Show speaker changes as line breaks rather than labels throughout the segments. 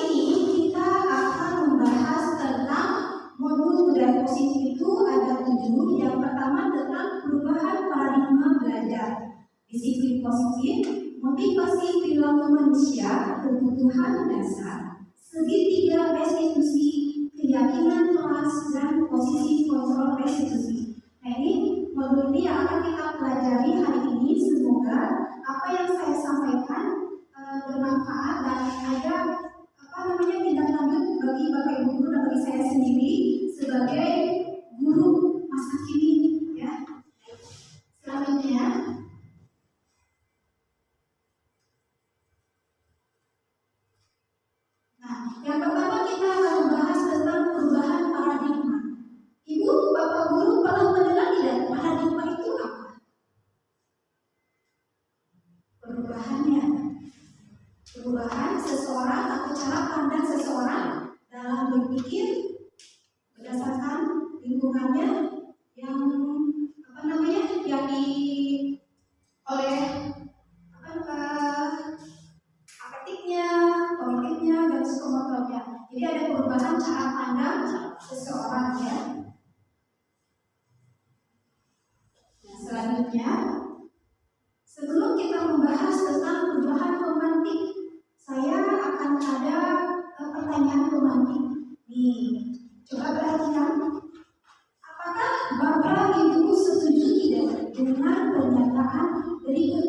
ini kita akan membahas tentang modul budaya positif itu ada 7. Yang pertama tentang perubahan paradigma belajar, disiplin positif, motivasi perilaku manusia, kebutuhan dasar, segitiga restitusi, keyakinan kelas, dan posisi kontrol restitusi. Nah, ini modul ini yang akan kita pelajari hari ini. Semoga apa yang saya sampaikan bermanfaat dan ada tindak lanjut bagi Bapak Ibu guru dan bagi saya sendiri sebagai guru masa kini, ya. Selanjutnya, yang pertama kita akan membahas tentang perubahan paradigma. Ibu, Bapak guru pernah mendengar tidak paradigma itu apa? Perubahan seseorang atau cara pandang seseorang dalam berpikir berdasarkan lingkungannya yang oleh afektifnya, kognitifnya, dan psikomotornya. Jadi ada perubahan cara pandang seseorang, ya. Nah, selanjutnya, sebelum kita membahas tentang perubahan pemantik, saya akan ada pertanyaan pemantik. Nih, coba perhatikan. Apakah Bapak Ibu setuju tidak dengan pernyataan berikut?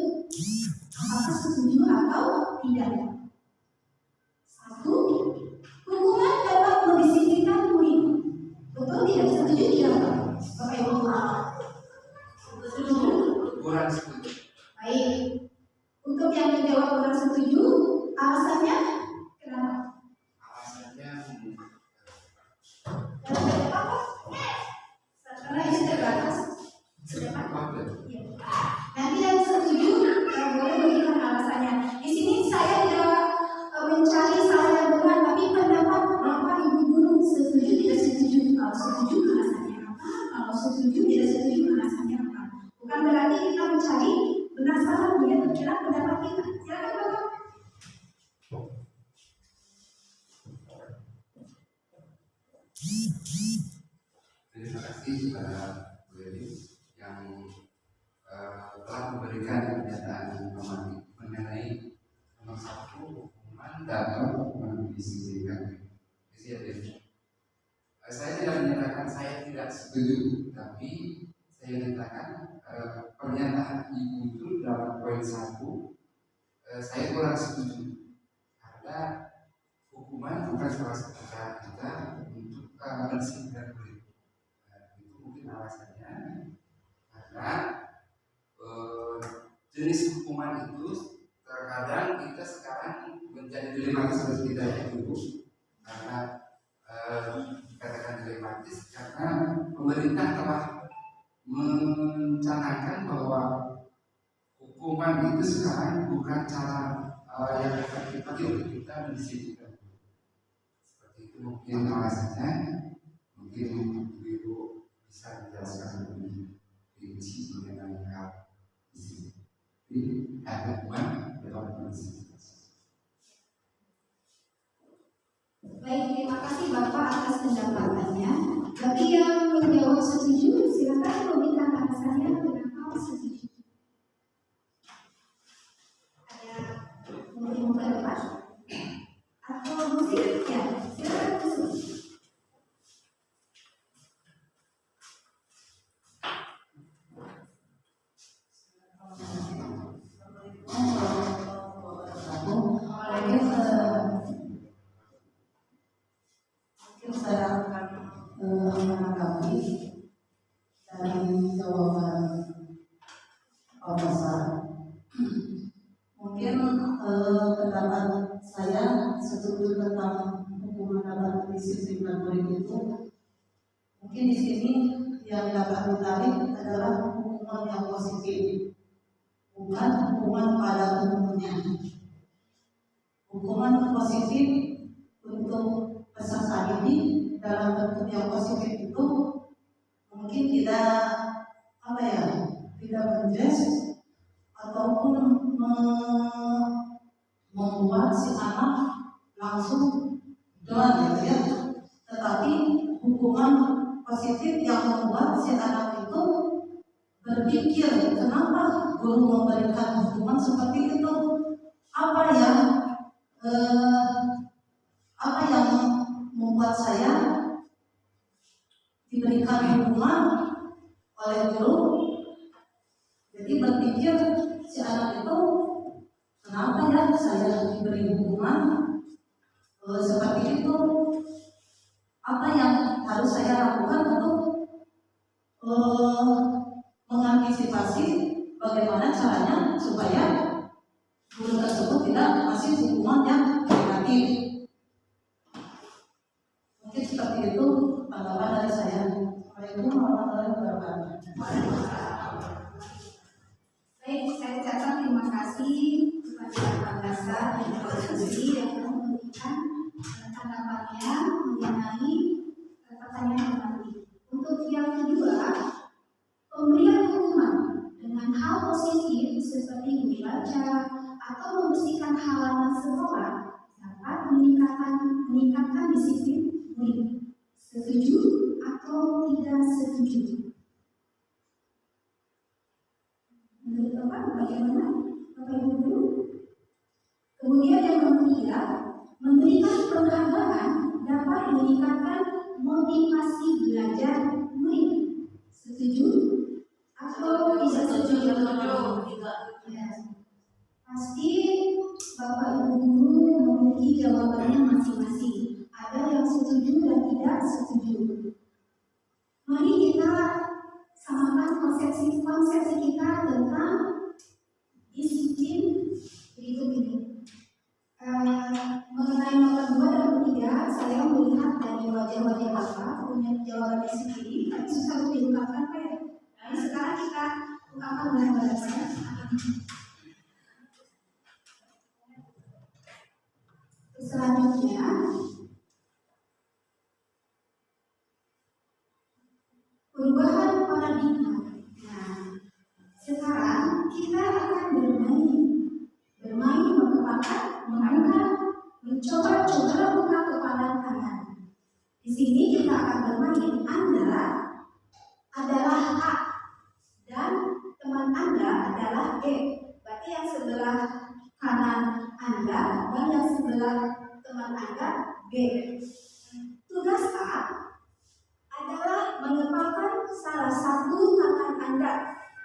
Apakah setuju atau tidak? 1. Hukuman dapat mendisiplinkan murid. Betul tidak? Setuju tidak, Bapak Ibu? Setuju?
Kurang setuju.
Baik. Untuk yang menjawab kurang setuju, alasannya kenapa?
Alasannya
karena ini terbatas. Sudah Pak? Ya. Nanti yang setuju boleh berikan alasannya. Di sini saya tidak mencari salah dan benar, tapi pendapat Bapak Ibu guru setuju tidak setuju. Kalau setuju alasannya apa? Kalau setuju tidak setuju alasannya apa? Bukan berarti kita mencari benar salah, dia kira pendapat kita. Silakan Bapak.
terima kasih kepada Bu Eli yang telah memberikan pernyataan pemantik mengenai nomor 1 hukuman dapat mendisiplinkan. Saya tidak menyatakan saya tidak setuju, tapi saya menyatakan pernyataan Ibu itu dalam poin 1 saya kurang setuju karena hukuman bukan salah satu cara kita untuk mendisiplinkan murid. Itu mungkin alasannya karena jenis hukuman itu terkadang kita sekarang menjadi dilematis harus kita dulu karena katakan dilematis karena pemerintah telah mencanangkan bahwa hukuman itu sekarang bukan cara yang efektif untuk kita mendisiplinkan. Seperti itu mungkin alasannya. Mungkin Ibu bisa menjelaskan lebih rinci mengenai hal ini. Jadi ada hukuman dalam mendisiplinkan.
Baik, terima kasih Bapak atas pendapatannya. Bagi yang menjawab setuju, silakan memberikan alasannya kenapa setuju. Ada mungkin ke depan atau mungkin ya, silakan setuju.
Saya akan menanggapi dari jawaban Bapak. Mungkin pendapat saya setuju tentang hukuman dapat mendisiplinkan murid itu. Mungkin di sini yang dapat ditarik adalah hukuman yang positif, bukan hukuman pada umumnya. Hukuman positif untuk peserta ini dalam bentuk yang positif itu mungkin tidak tidak menjudge ataupun membuat si anak langsung doang gitu ya. Tetapi hukuman positif yang membuat si anak itu berpikir, kenapa guru memberikan hukuman seperti itu? Apa yang membuat saya diberikan hukuman oleh guru? Jadi berpikir si anak itu, kenapa ya saya diberi hukuman seperti itu? Apa yang harus saya lakukan untuk mengantisipasi bagaimana caranya supaya guru tersebut tidak kasih hukuman yang negatif? Mungkin seperti itu tanggapan dari saya. Waalaikumsalam warahmatullahi wabarakatuh.
Baik, saya ucapkan terima kasih kepada Pak Dasar dan Pak Sudi yang telah memberikan tanggapannya mengenai pertanyaan tadi. Untuk yang kedua, pemberian hukuman dengan hal positif seperti membaca atau membersihkan halaman sekolah dapat meningkatkan disiplin murid. Setuju atau tidak setuju? Menurut Bapak bagaimana? Bapak Ibu guru? Kemudian yang ketiga, memberikan penghargaan dapat meningkatkan motivasi belajar murid. Setuju atau tidak setuju? Ya. Pasti Bapak Ibu guru memiliki jawabannya masing-masing. Ada yang setuju dan tidak setuju. Mari kita samakan konsepsi kita tentang disiplin berikut ini. Mengenai nomor 2 dan 3, saya melihat dari wajah-wajah Bapak punya jawabannya sendiri, tapi susah untuk diungkapkan Pak ya. Nah, sekarang kita ungkapkan dengan bahasa. Selanjutnya, perubahan paradigma. Nah, sekarang kita akan bermain mengepakkan, mengangkat, mencoba-coba buka kepala tangan. Di sini kita akan bermain Anda adalah A dan teman Anda adalah B. Berarti yang sebelah kanan Anda dan yang sebelah teman Anda B. Tugas A adalah mengepalkan salah satu tangan Anda.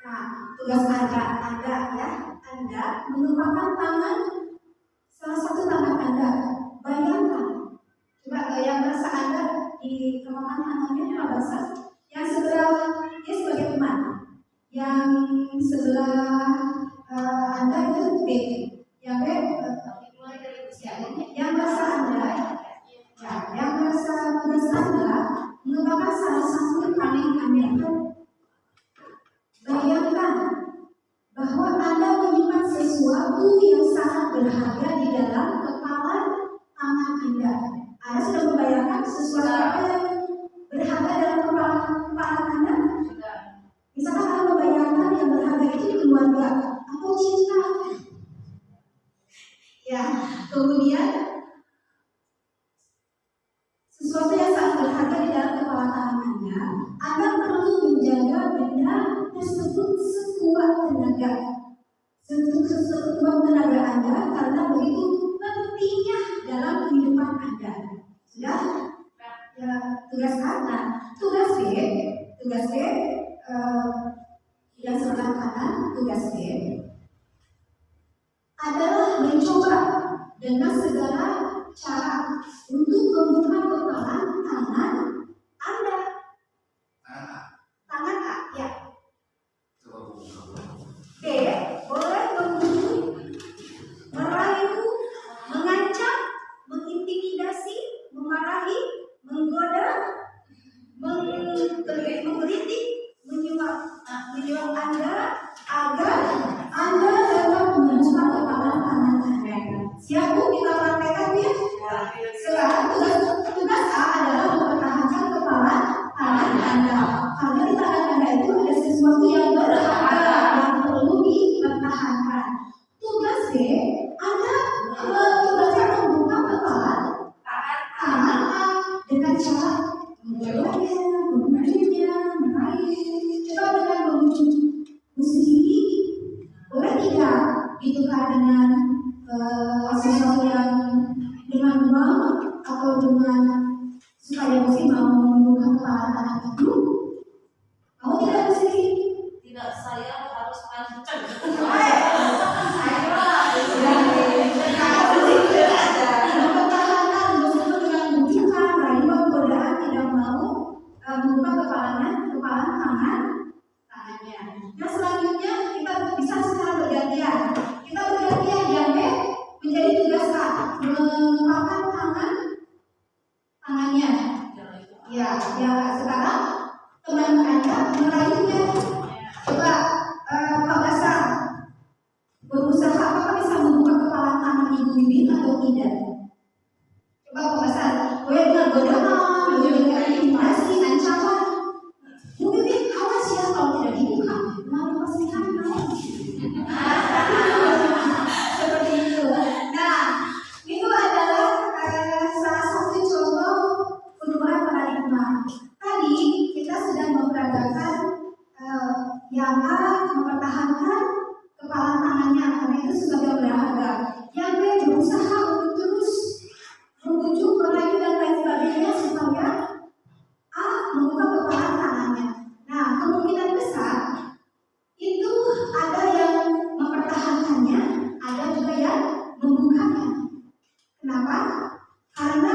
Nah, tugas Anda ya, Anda mengepalkan tangan salah satu tangan Anda. Bayangkan, coba yang merasa Anda di kepalkan tangannya Pak Basar. Yang sebelah dia sebagai teman, yang sebelah Anda itu B, yang B mulai dari usianya. Yang merasa Anda, ya, yang merasa tugas Anda mengembangkan salah satu paling Anda. Bayangkan bahwa Anda menyimpan sesuatu yang sangat berharga di dalam kepala tangan Anda. Anda sudah membayangkan sesuatu apa yang berharga dalam kepala Anda? Misalkan Anda membayangkan yang berharga itu keluarga atau cinta. Ya, kemudian sesuatu yang sangat berharga di dalam kepala tangannya, Anda perlu menjaga benda tersebut sekuat tenaga. Sekuat tenaga Anda karena begitu pentingnya dalam kehidupan Anda. Sudah? Ya, tugas A. Tugas B yang sebelah kanan, tugas B adalah mencoba dengan segala cara untuk membuka kepala tangan Anda. Tangan A, ya. B, boleh membunuh, merayu, mengancam, mengintimidasi, memarahi, menggoda, mengkritik, menyuap Anda agar Anda dapat membuka kepala tangan Anda. Siap Bu, kita praktekkan ya? demam atau dengan supaya mesti mau membuka kepala tangan itu? Kamu tidak mesti?
Tidak, saya harus pancing.
Mempertahankan meskipun dengan bujukan, rayu, godaan tidak mau membuka kepala tangannya. Nah selanjutnya kita bisa secara bergantian. Kita bergantian yang menjadi tugas A, mengepakkan tangannya. Ya, sekarang teman Anda merayunya. Coba Pak Basar berusaha apakah bisa membuka kepala tangan Ibu Wiwin atau tidak? Coba Pak Basar, dengan godaan, dengan intimidasi, ancaman. Bu Wiwin, awas ya kalau tidak dibuka, mau pastikan seperti itu. Nah, itu adalah salah satu contoh perubahan paradigma. Tadi kita sedang memperagakan yang A mempertahankan kepala tangannya karena itu sebagai berharga. Yang B berusaha untuk terus membujuk, merayu dan lain sebagainya supaya A membuka kepala tangannya. Nah, kemungkinan besar itu ada yang mempertahankannya, ada juga yang membukanya. Kenapa? Karena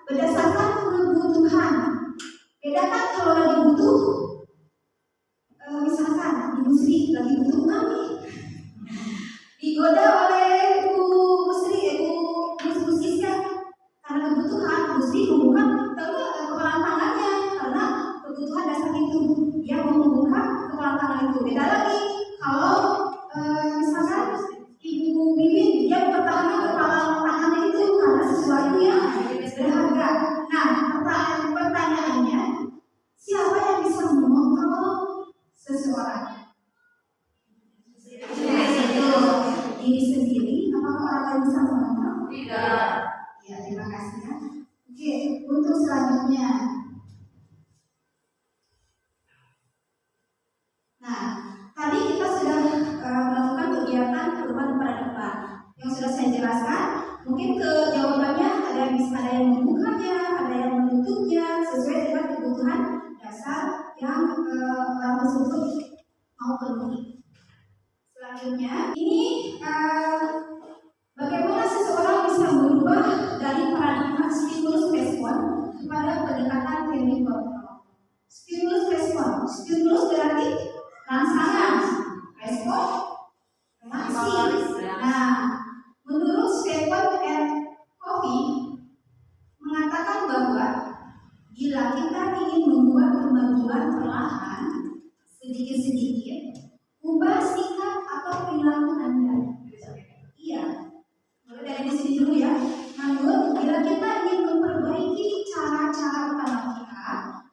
berdasarkan kebutuhan. Bedakan kalau lagi butuh, misalkan Ibu Sri lagi butuh uang nih, digoda oleh Bu Siska karena kebutuhan, Bu Sri membuka kepala tangannya karena kebutuhan dasar itu, dia mau membuka kepala tangan itu. Beda lagi kalau misalkan Ibu Wiwin dia mempertahankan kepala tangannya itu karena sesuatu yang berharga. Nah, pertanyaannya, siapa yang bisa mengontrol seseorang? Diri sendiri, apakah orang lain bisa mengontrol?
Tidak.
Ya, terima kasih ya. Oke, untuk selanjutnya. Nah, tadi kita sudah melakukan kegiatan perubahan paradigma yang sudah saya jelaskan. Mungkin jawabannya ada yang membukanya, ada yang menutupnya sesuai dengan kebutuhan dasar yang orang tersebut mau penuhi. Selanjutnya, ini bagaimana seseorang bisa berubah dari paradigma stimulus respon kepada pendekatan teori kontrol. Stimulus respon, stimulus berarti rangsangan, respon reaksi. Nah, menurut Stephen R. Covey mengatakan bahwa bila kita ingin membuat kemajuan perlahan, sedikit-sedikit, ubah sikap atau perilaku Anda. Iya, mulai dari sini dulu ya. Namun, bila kita ingin memperbaiki cara-cara utama kita,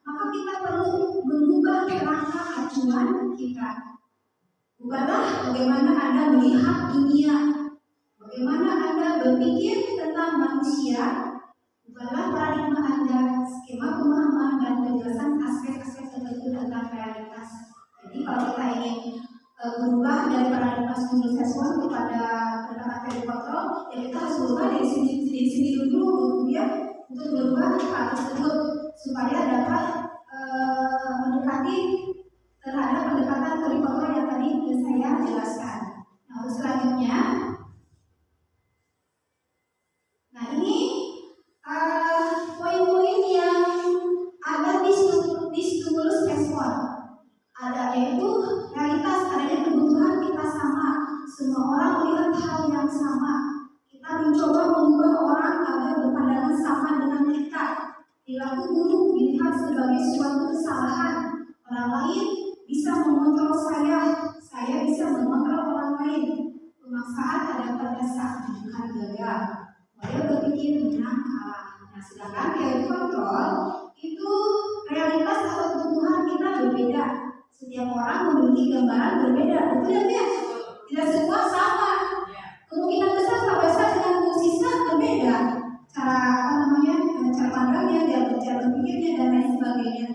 maka kita perlu mengubah kerangka acuan kita. Ubahlah bagaimana Anda melihat dunia, bagaimana Anda berpikir tentang manusia. Ubahlah paradigma Anda, skema pemahaman dan penjelasan aspek-aspek tertentu tentang realitas. Jadi kalau kita ingin berubah dari paradigma stimulus respon kepada pendekatan teori kontrol, ya kita harus berubah dari sini dulu ya, untuk berubah hal tersebut supaya dapat mendekati terhadap pendekatan teori kontrol yang tadi saya jelaskan. Nah, untuk selanjutnya, nah ini poin-poin yang ada di stimulus respon. Ada yaitu realitas, adanya kebutuhan kita sama, semua orang melihat hal yang sama. Kita mencoba mengubah orang agar berpandangan sama dengan kita. Perilaku buruk dilihat sebagai suatu kesalahan. Orang lain bisa mengontrol saya bisa mengontrol orang lain. Pemaksaan ada pada saat bukan gagal. Saya berpikir menang kalah. Nah, sedangkan teori kontrol itu realitas atau kebutuhan kita berbeda. Setiap orang memiliki gambaran berbeda, betul ya? Tidak semua sama. Kemungkinan besar Pak Basar dengan Bu Siska berbeda. Cara pandangnya, cara berpikirnya dan lain sebagainya.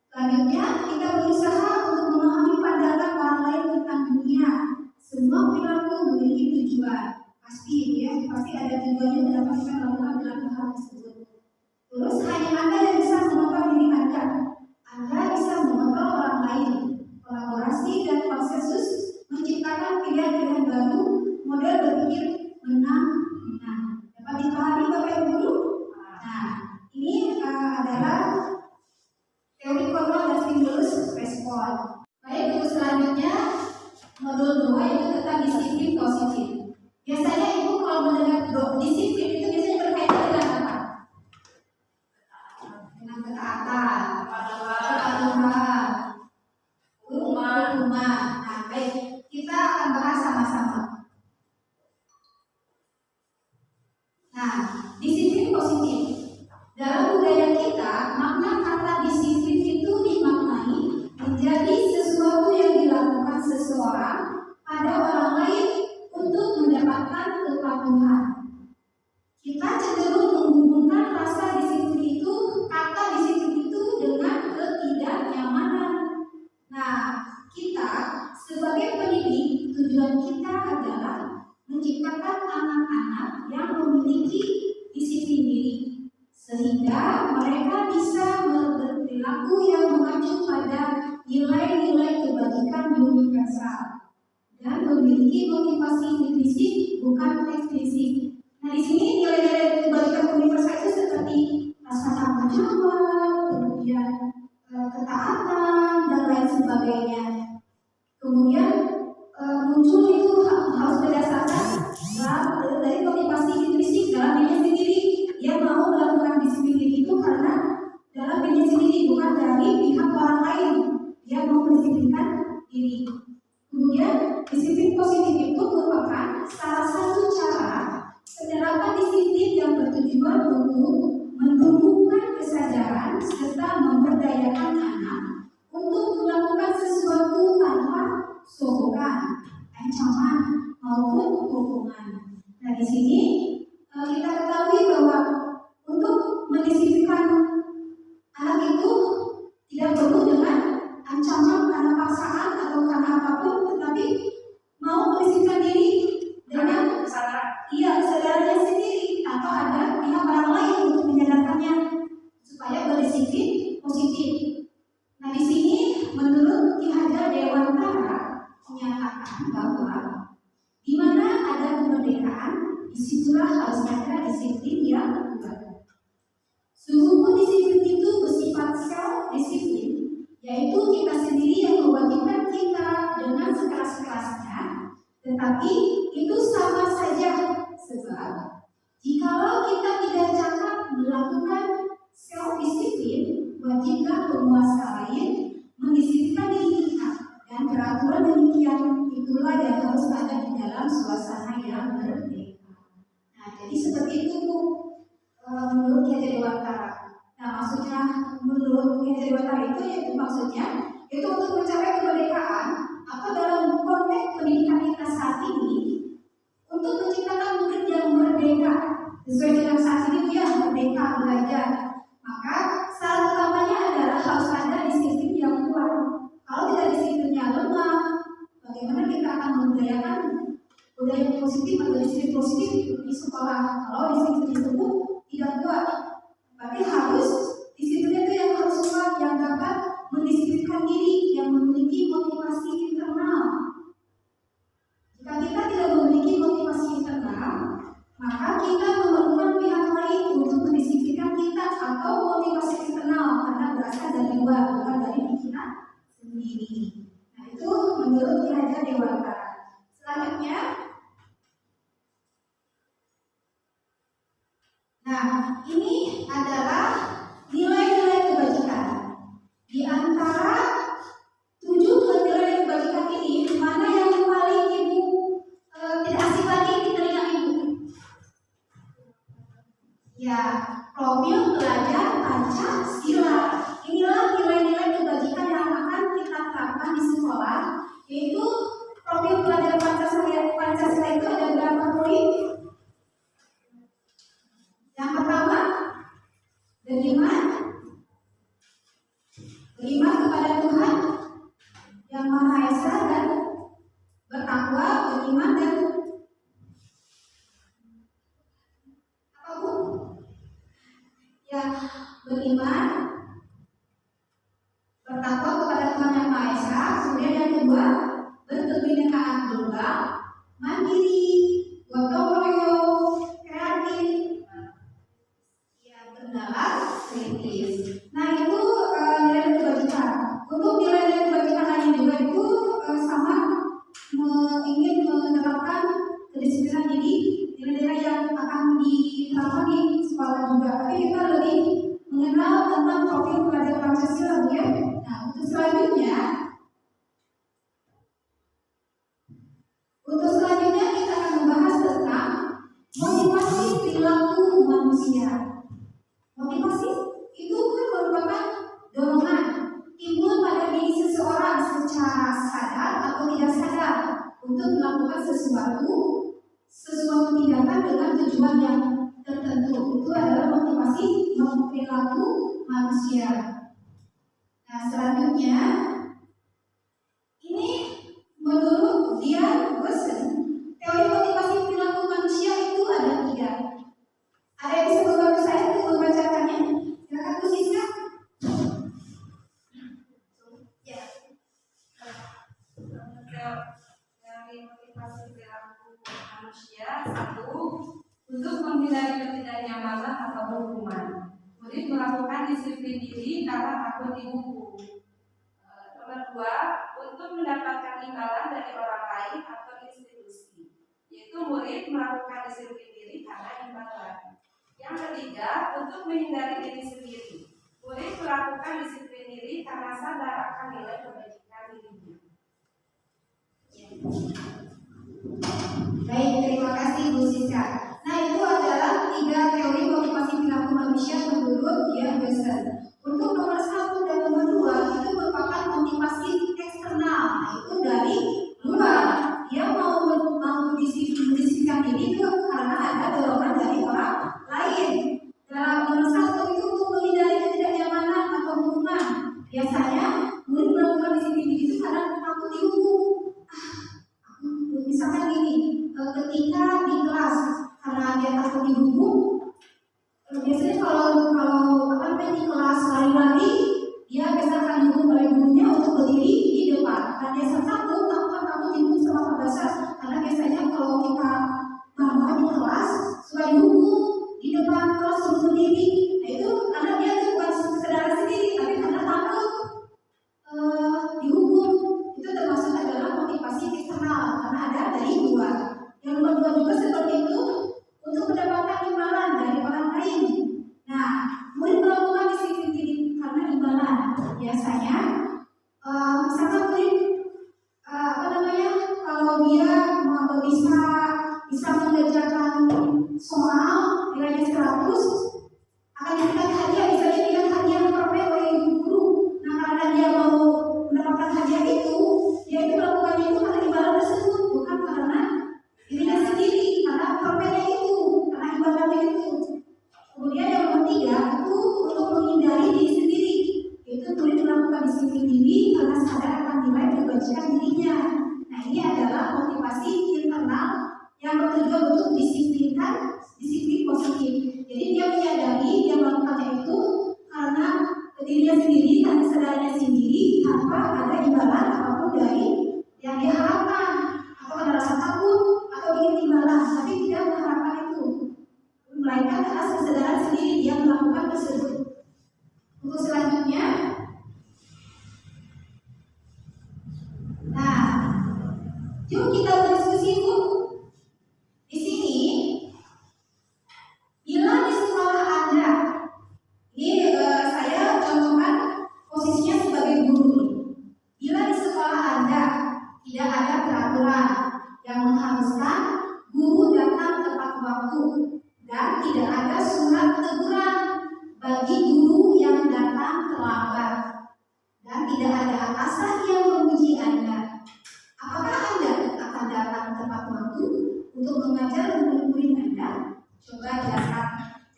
Selanjutnya, kita berusaha untuk memahami pandangan orang lain tentang dunia. Semua perilaku memiliki tujuan. Pasti ada tujuannya kenapa kita melakukan hal Terus hanya Anda yang bisa mengontrol diri Anda. Anda bisa mengontrol orang lain. Kolaborasi dan konsensus menciptakan pilihan-pilihan baru, model berpikir menang-menang. Dapat dipahami Bapak Ibu Guru? Nah, ini adalah teori kontrol dan stimulus respon. Baik, untuk selanjutnya modul 2 yaitu tentang disiplin positif. Biasanya Ibu kalau mendengar disiplin itu biasanya berkaitan dengan apa? Dengan ketaatan, kepatuhan, rumah. Nah, baik, kita akan bahas sama-sama. Nah, disiplin positif. Dalam budaya kita, makna kata disiplin itu dimaknai menjadi sesuatu yang dilakukan seseorang pada orang lain untuk mendapatkan kepatuhan. Kita cenderung menghubungkan rasa disiplin itu, kata disiplin itu dengan ketidaknyamanan. Nah, kita sebagai pendidik, tujuan kita adalah menciptakan anak-anak yang memiliki disiplin diri, sehingga mereka bisa berperilaku yang mengacu pada nilai-nilai kebajikan universal dan memiliki motivasi implisit bukan eksplisit. Nah, di sini nilai-nilai kebajikan universal itu seperti rasa tanggung jawab, kemudian ketaatan dan lain sebagainya. Kemudian muncul itu harus berdasarkan dari motivasi implisit dalam dirinya sendiri. Dia mau melakukan disiplin diri itu karena dalam dirinya sendiri, bukan dari pihak orang lain. Dia mau mendisiplinkan diri. Kemudian disiplin positif itu merupakan salah satu cara penerapan disiplin yang bertujuan untuk menumbuhkan kesadaran serta memberdayakan anak untuk melakukan sesuatu tanpa sogokan, ancaman maupun hukuman. Nah, di sini kita ketahui bahwa untuk mendisiplinkan anak itu tidak perlu dengan ancaman karena paksaan atau karena apapun, tetapi mau mendisiplinkan diri dengan kesadarannya sendiri tanpa ada pihak orang lain untuk menyadarkannya supaya berdisiplin positif. Nah, di sini menurut Ki Hajar Dewantara menyatakan bahwa di mana ada kemerdekaan, disitulah harus ada disiplin yang kuat. Sungguh disiplin itu bersifat self-disiplin, yaitu kita sendiri yang mewajibkan kita dengan sekeras-kerasnya, tetapi itu sama saja sebab jikalau kita tidak cakap melakukan self-disiplin, wajiblah penguasa lain mendisiplinkan diri kita, dan peraturan demikian itulah yang harus ada di dalam suasana yang merdeka. Nah, jadi seperti itu menurut Ki Hajar Dewantara. Nah, maksudnya menurut Ki Hajar Dewantara itu yaitu maksudnya itu untuk mencapai kemerdekaan atau dalam konteks pendidikan kita saat ini untuk menciptakan murid yang merdeka sesuai dengan saat ini dia merdeka belajar. Maka syarat utamanya adalah harus ada disiplin yang kuat. Kalau tidak disiplinnya lemah, bagaimana kita akan membudayakan budaya positif atau disiplin positif di sekolah? Kalau disiplin tersebut tidak kuat, berarti harus disiplinnya itu yang harus kuat, yang dapat mendisiplinkan diri, yang memiliki motivasi internal. Jika kita tidak memiliki motivasi internal, maka kita memerlukan pihak lain untuk mendisiplinkan kita atau motivasi eksternal karena berasal dari luar, bukan dari pikiran sendiri. Nah, itu menurut Ki Hajar Dewantara. Selanjutnya, nah ini adalah nilai-nilai kebajikan. Di antara 7 nilai kebajikan ini, mana yang paling Ibu tidak asing lagi di telinga Ibu? Ya, profil pelajar Pancasila. Inilah nilai-nilai kebajikan yang akan kita terapkan di sekolah, yaitu profil pelajar Pancasila itu ada berapa poin? Yang pertama, beriman kepada Tuhan yang Maha Esa dan bertakwa, beriman dan apa Bu? Ya, beriman, bertakwa kepada Tuhan Yang Maha Esa. Kemudian yang kedua, berkebinekaan tunggal, mandiri, gotong royong, kreatif, ya bernalar, kritis. Nah itu nilai kebajikan. Untuk nilai kebajikan lain juga itu sama ingin menerapkan kedisiplinan ini, nilai-nilai yang akan diterapkan di sekolah juga. Tapi kita lebih mengenal tentang profil pelajar Pancasila, ya. Nah untuk selanjutnya kita akan membahas tentang motivasi perilaku manusia. Motivasi itu kan merupakan dorongan timbul pada diri seseorang secara sadar atau tidak sadar untuk melakukan sesuatu tindakan dengan tujuan yang tertentu. Itu adalah motivasi perilaku manusia. Nah selanjutnya ini menurut Dian Wesson, teori motivasi perilaku manusia itu ada 3. Ada yang bisa membantu saya untuk membacakannya? Silakan Bu Siska. Ya.
Dari motivasi perilaku manusia, 1. Untuk menghindari ketidaknyamanan atau hukuman. Murid melakukan disiplin diri karena takut dihukum. Nomor 2, untuk mendapatkan imbalan dari orang lain atau institusi, yaitu murid melakukan disiplin diri karena imbalan. Yang ketiga, untuk menghindari diri sendiri, murid melakukan disiplin diri karena sadar akan nilai kebajikan dirinya.
Baik, terima kasih Bu Siska. Nah itu adalah 3 teori motivasi perilaku manusia menurut Dian Wesson. Untuk nomor 1 dan nomor 2 itu merupakan motivasi eksternal, itu dari luar. Dia mau mendisiplinkan diri itu karena ada dorongan dari orang lain. Dalam nomor 1 itu untuk menghindari ketidaknyamanan atau hukuman. Biasanya murid melakukan disiplin diri itu karena takut dihukum. Misalkan gini, ketika di kelas karena dia takut dihukum, biasanya kalau di kelas lari-lari, dia biasa akan dihukum oleh gurunya untuk berdiri di depan. Dan dia takut dihukum sama Pak Basar, karena biasanya kalau kita lama di kelas suka dihukum di depan kelas suruh berdiri. Nah itu karena dia itu bukan kesadaran sendiri, tapi karena takut dihukum. Itu termasuk adalah motivasi eksternal karena ada dari luar. Yang nomor 2 juga seperti itu, untuk mendapatkan imbalan dari orang lain. Nah, murid melakukan disiplin diri karena imbalan. Biasanya, misalkan murid kalau dia bisa mengerjakan soal nilainya 100, akan diberikan hadiah. Misalnya dia hadiah permen oleh guru. Nah, karena dia mau mendapatkan hadiah itu, dia itu melakukannya itu karena imbalan tersebut, bukan karena dirinya sendiri, karena permennya itu, karena imbalannya itu. Kemudian yang nomor 3 itu untuk menghindari diri sendiri, yaitu murid melakukan disiplin diri karena sadar akan nilai kebajikan dirinya. Nah ini adalah motivasi internal yang bertujuan untuk disiplin positif. Jadi dia menyadari dia melakukannya itu karena dirinya sendiri, karena kesadarannya sendiri, tanpa ada imbalan apapun dari yang dia harapkan, atau ada rasa takut atau ingin imbalan, tapi tidak mengharapkan itu, melainkan atas kesadaran sendiri dia melakukan tersebut. Untuk selanjutnya, nah, yuk kita berdiskusi Bu. Di sini, bila di sekolah Anda, ini saya contohkan posisinya sebagai guru. Bila di sekolah Anda tidak ada peraturan yang mengharuskan guru datang tepat waktu dan tidak ada surat teguran bagi guru yang datang terlambat dan tidak ada atasan yang memuji Anda, apakah Anda akan datang tepat waktu untuk mengajar murid-murid Anda? Coba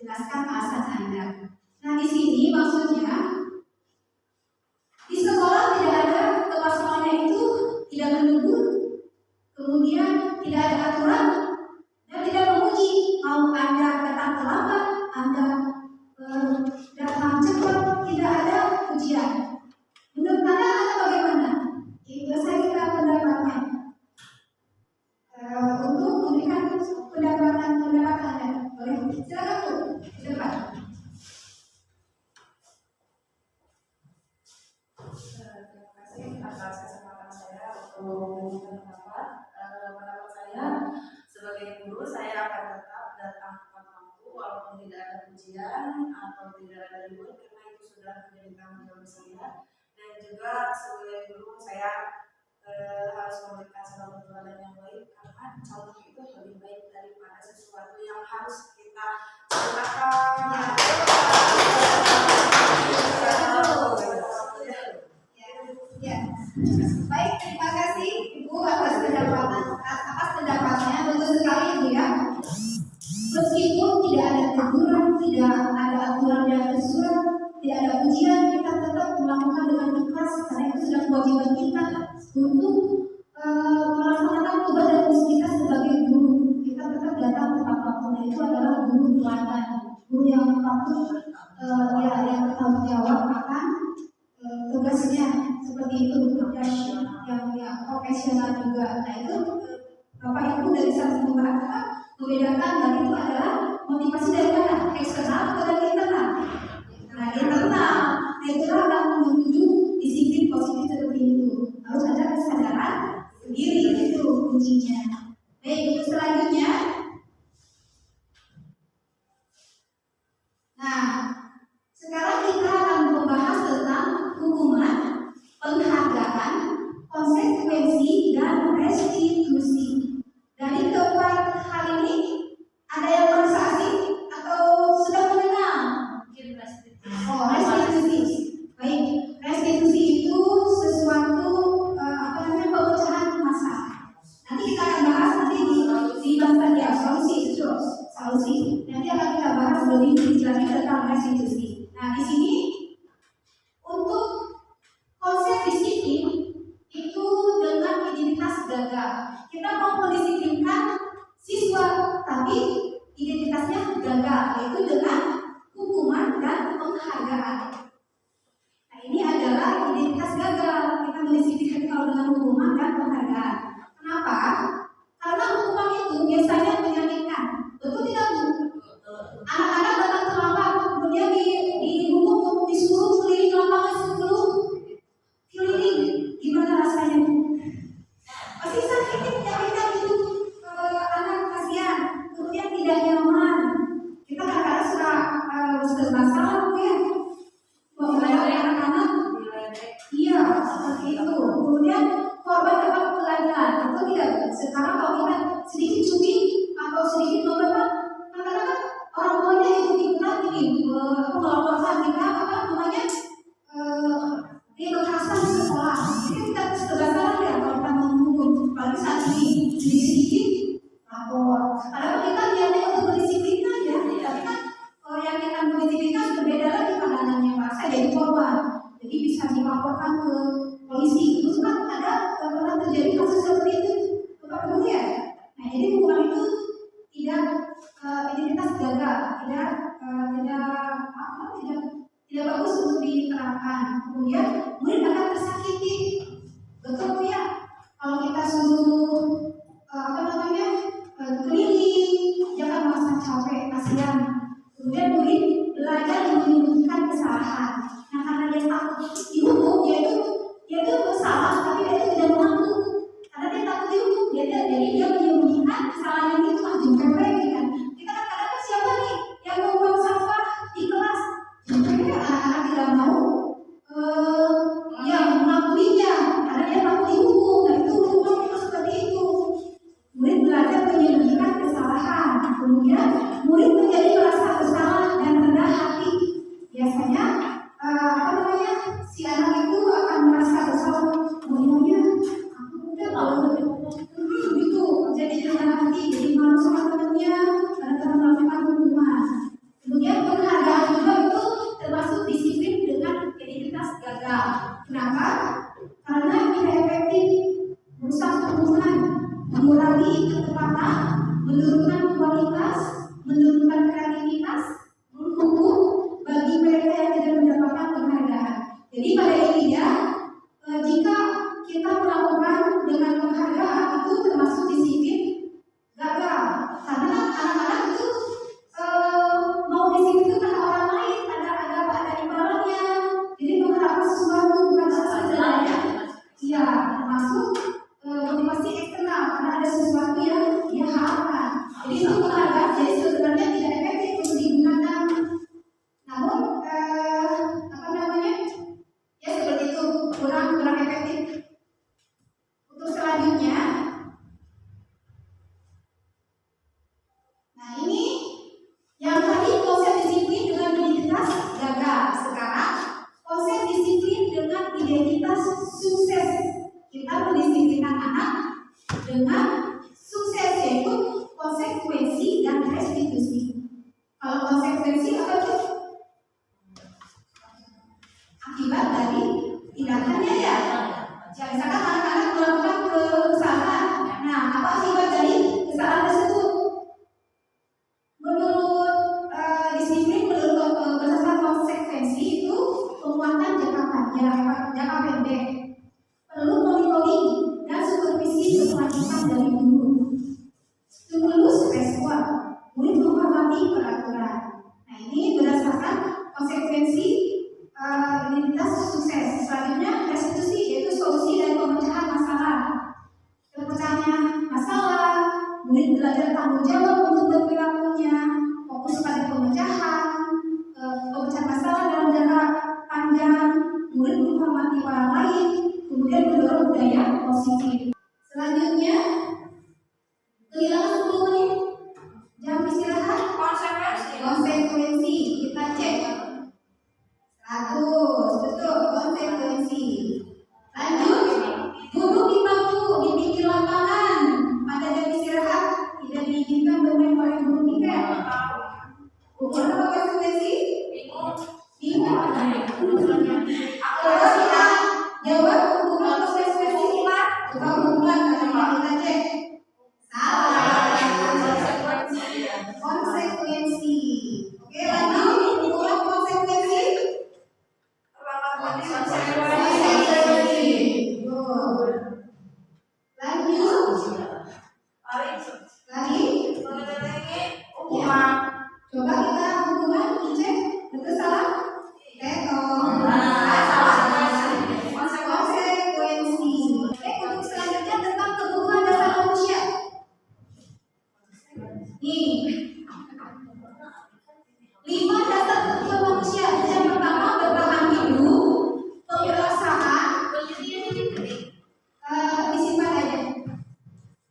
jelaskan alasan Anda. Nah di sini maksudnya di sekolah tidak ada, kepala sekolahnya itu tidak menegur, kemudian tidak ada aturan dan tidak memuji. Mau Anda datang terlambat, Anda datang
ujian atau tidak ada libur, karena itu sudah menjadi tanggung jawab saya. Dan juga sebagai guru saya harus memberikan suatu teladan yang baik, karena contoh itu lebih baik daripada sesuatu yang harus kita ceritakan.
Ya. Baik, terima kasih Ibu atas pendapatnya. Betul sekali Ibu ya. Meskipun tidak ada teguran, tidak ada aturan yang tersurat, tidak ada ujian, kita tetap melakukan dengan ikhlas karena itu sudah kewajiban kita untuk melaksanakan tugas dan fungsi kita sebagai guru. Kita tetap datang tepat waktu, dan itu adalah guru teladan, guru yang patut yang bertanggung jawab akan tugasnya seperti itu, yang profesional juga. Nah itu Bapak Ibu dari satu pembahasan membedakan, dan itu adalah motivasi dari mana? Eksternal atau dari internal? Nah internal, itu akan menuju disiplin positif seperti itu. Harus ada kesadaran diri, itu kuncinya. Baik, itu selanjutnya. Nah, sekarang kita akan membahas tentang hukuman, penghargaan, konsekuensi, dan restitusi. Dari keempat hal ini, ada yang merasa asing atau sudah mengenal?
Mungkin restitusi.
Oh, restitusi. Baik, restitusi itu sesuatu pemecahan masalah. Nanti kita akan bahas di bahasan ya solusi. Nanti akan kita bahas lebih dijelaskan tentang restitusi. Nah, di sini untuk konsep disiplin itu dengan identitas gagal. Kita mau mendisiplinkan siswa, tapi identitasnya gagal, yaitu dengan hukuman dan penghargaan. Nah, ini adalah identitas gagal. Kita mendisiplinkan kalau dengan hukuman dan penghargaan. Kenapa? Karena hukuman itu biasanya menyakitkan. Betul tidak, Bu? Anak-anak datang terlambat, kemudian dihukum, disuruh keliling lapangan sebelum keliling. Gimana rasanya, Bu? Pasti sakit, menyakitkan itu. Anak kasihan, kemudian tidak nyaman. Kita kadang-kadang sudah masalah, Bu ya. Mengenai anak-anak, iya seperti itu. Kemudian korban dapat pelajaran, atau tidak? Sekarang kalau kita sedikit cubit atau sedikit beberapa, kadang-kadang orang tuanya ikutan ini melaporkan kita dia kekerasan di sekolah. Jadi kita sebaliknya ya kalau kita menghukum, apalagi saat ini sedikit lapor. Padahal kita lihatnya untuk berdisiplin ya, tapi kan kalau yang kita berdisiplin berbeda lagi pandangannya. Pak, saya jadi korban, jadi bisa dilaporkan ke polisi. Terus kan ada pernah terjadi kasus seperti itu, Bapak Ibu ya. Nah, jadi hukuman itu tidak identitas gagal, tidak bagus untuk diterapkan. Kemudian murid akan tersakiti. Betul ya? Kalau kita suruh keliling, jangan merasa capek, kasihan. Kemudian murid belajar menyembunyikan kesalahan. Nah, karena dia takut dihukum, dia itu bersalah, tapi dia itu tidak mengaku. Karena dia takut dihukum, jadi dia menyembunyikan kesalahan itu jempol lagi kan. Kita kan kadang-kadang siapa nih yang mau buang sampah di kelas? Jempolnya anak-anak tidak mau yang mengakuinya, karena dia takut dihukum. Nah, itu hukum itu seperti itu. Murid belajar menyembunyikan kesalahan, kemudian murid menjadi merasa bersalah dan rendah hati. Biasanya si anak itu akan merasa bersalah. Kemudian aku udah gitu, jadi rendah hati, jadi malu sama temannya karena telah melakukan hukuman. Kemudian penghargaan juga itu termasuk disiplin dengan identitas gagal. Kenapa? Karena tidak efektif, merusak hubungan, mengurangi ketepatan, menurunkan kualitas, menurunkan kreativitas, menghukum bagi mereka yang tidak mendapatkan penghargaan. Jadi pada intinya, jika kita melakukan dengan penghargaan itu termasuk disiplin gagal. Karena anak-anak itu mau disiplin itu karena orang lain, ada imbalannya. Jadi mengharapkan sesuatu bukan sebenarnya. Iya, termasuk motivasi eksternal karena ada sesuatu yang dia harapkan. Jadi orang lain, kemudian mendorong budaya positif. Selanjutnya, kehilangan 10 menit jam istirahat, konsekuensi. Kita cek 100, betul, konsekuensi. Lanjut, duduk di bangku di pinggir lapangan pada jam istirahat tidak diizinkan bermain oleh guru tiket. Umur apa konsekuensi? Bingung. Kalau kita jawab hubungan konsekuensi hubungan karena kita cek salah. Konsekuensi. Oke, lanjut hubungan konsekuensi. Coba kita hubungan cek betul salah. Konsekuensi. Oke, untuk selanjutnya tentang kebutuhan dasar manusia. Nih, 5 dasar kebutuhan manusia. Yang pertama bertahan hidup, kewirausahaan. Disimpan aja.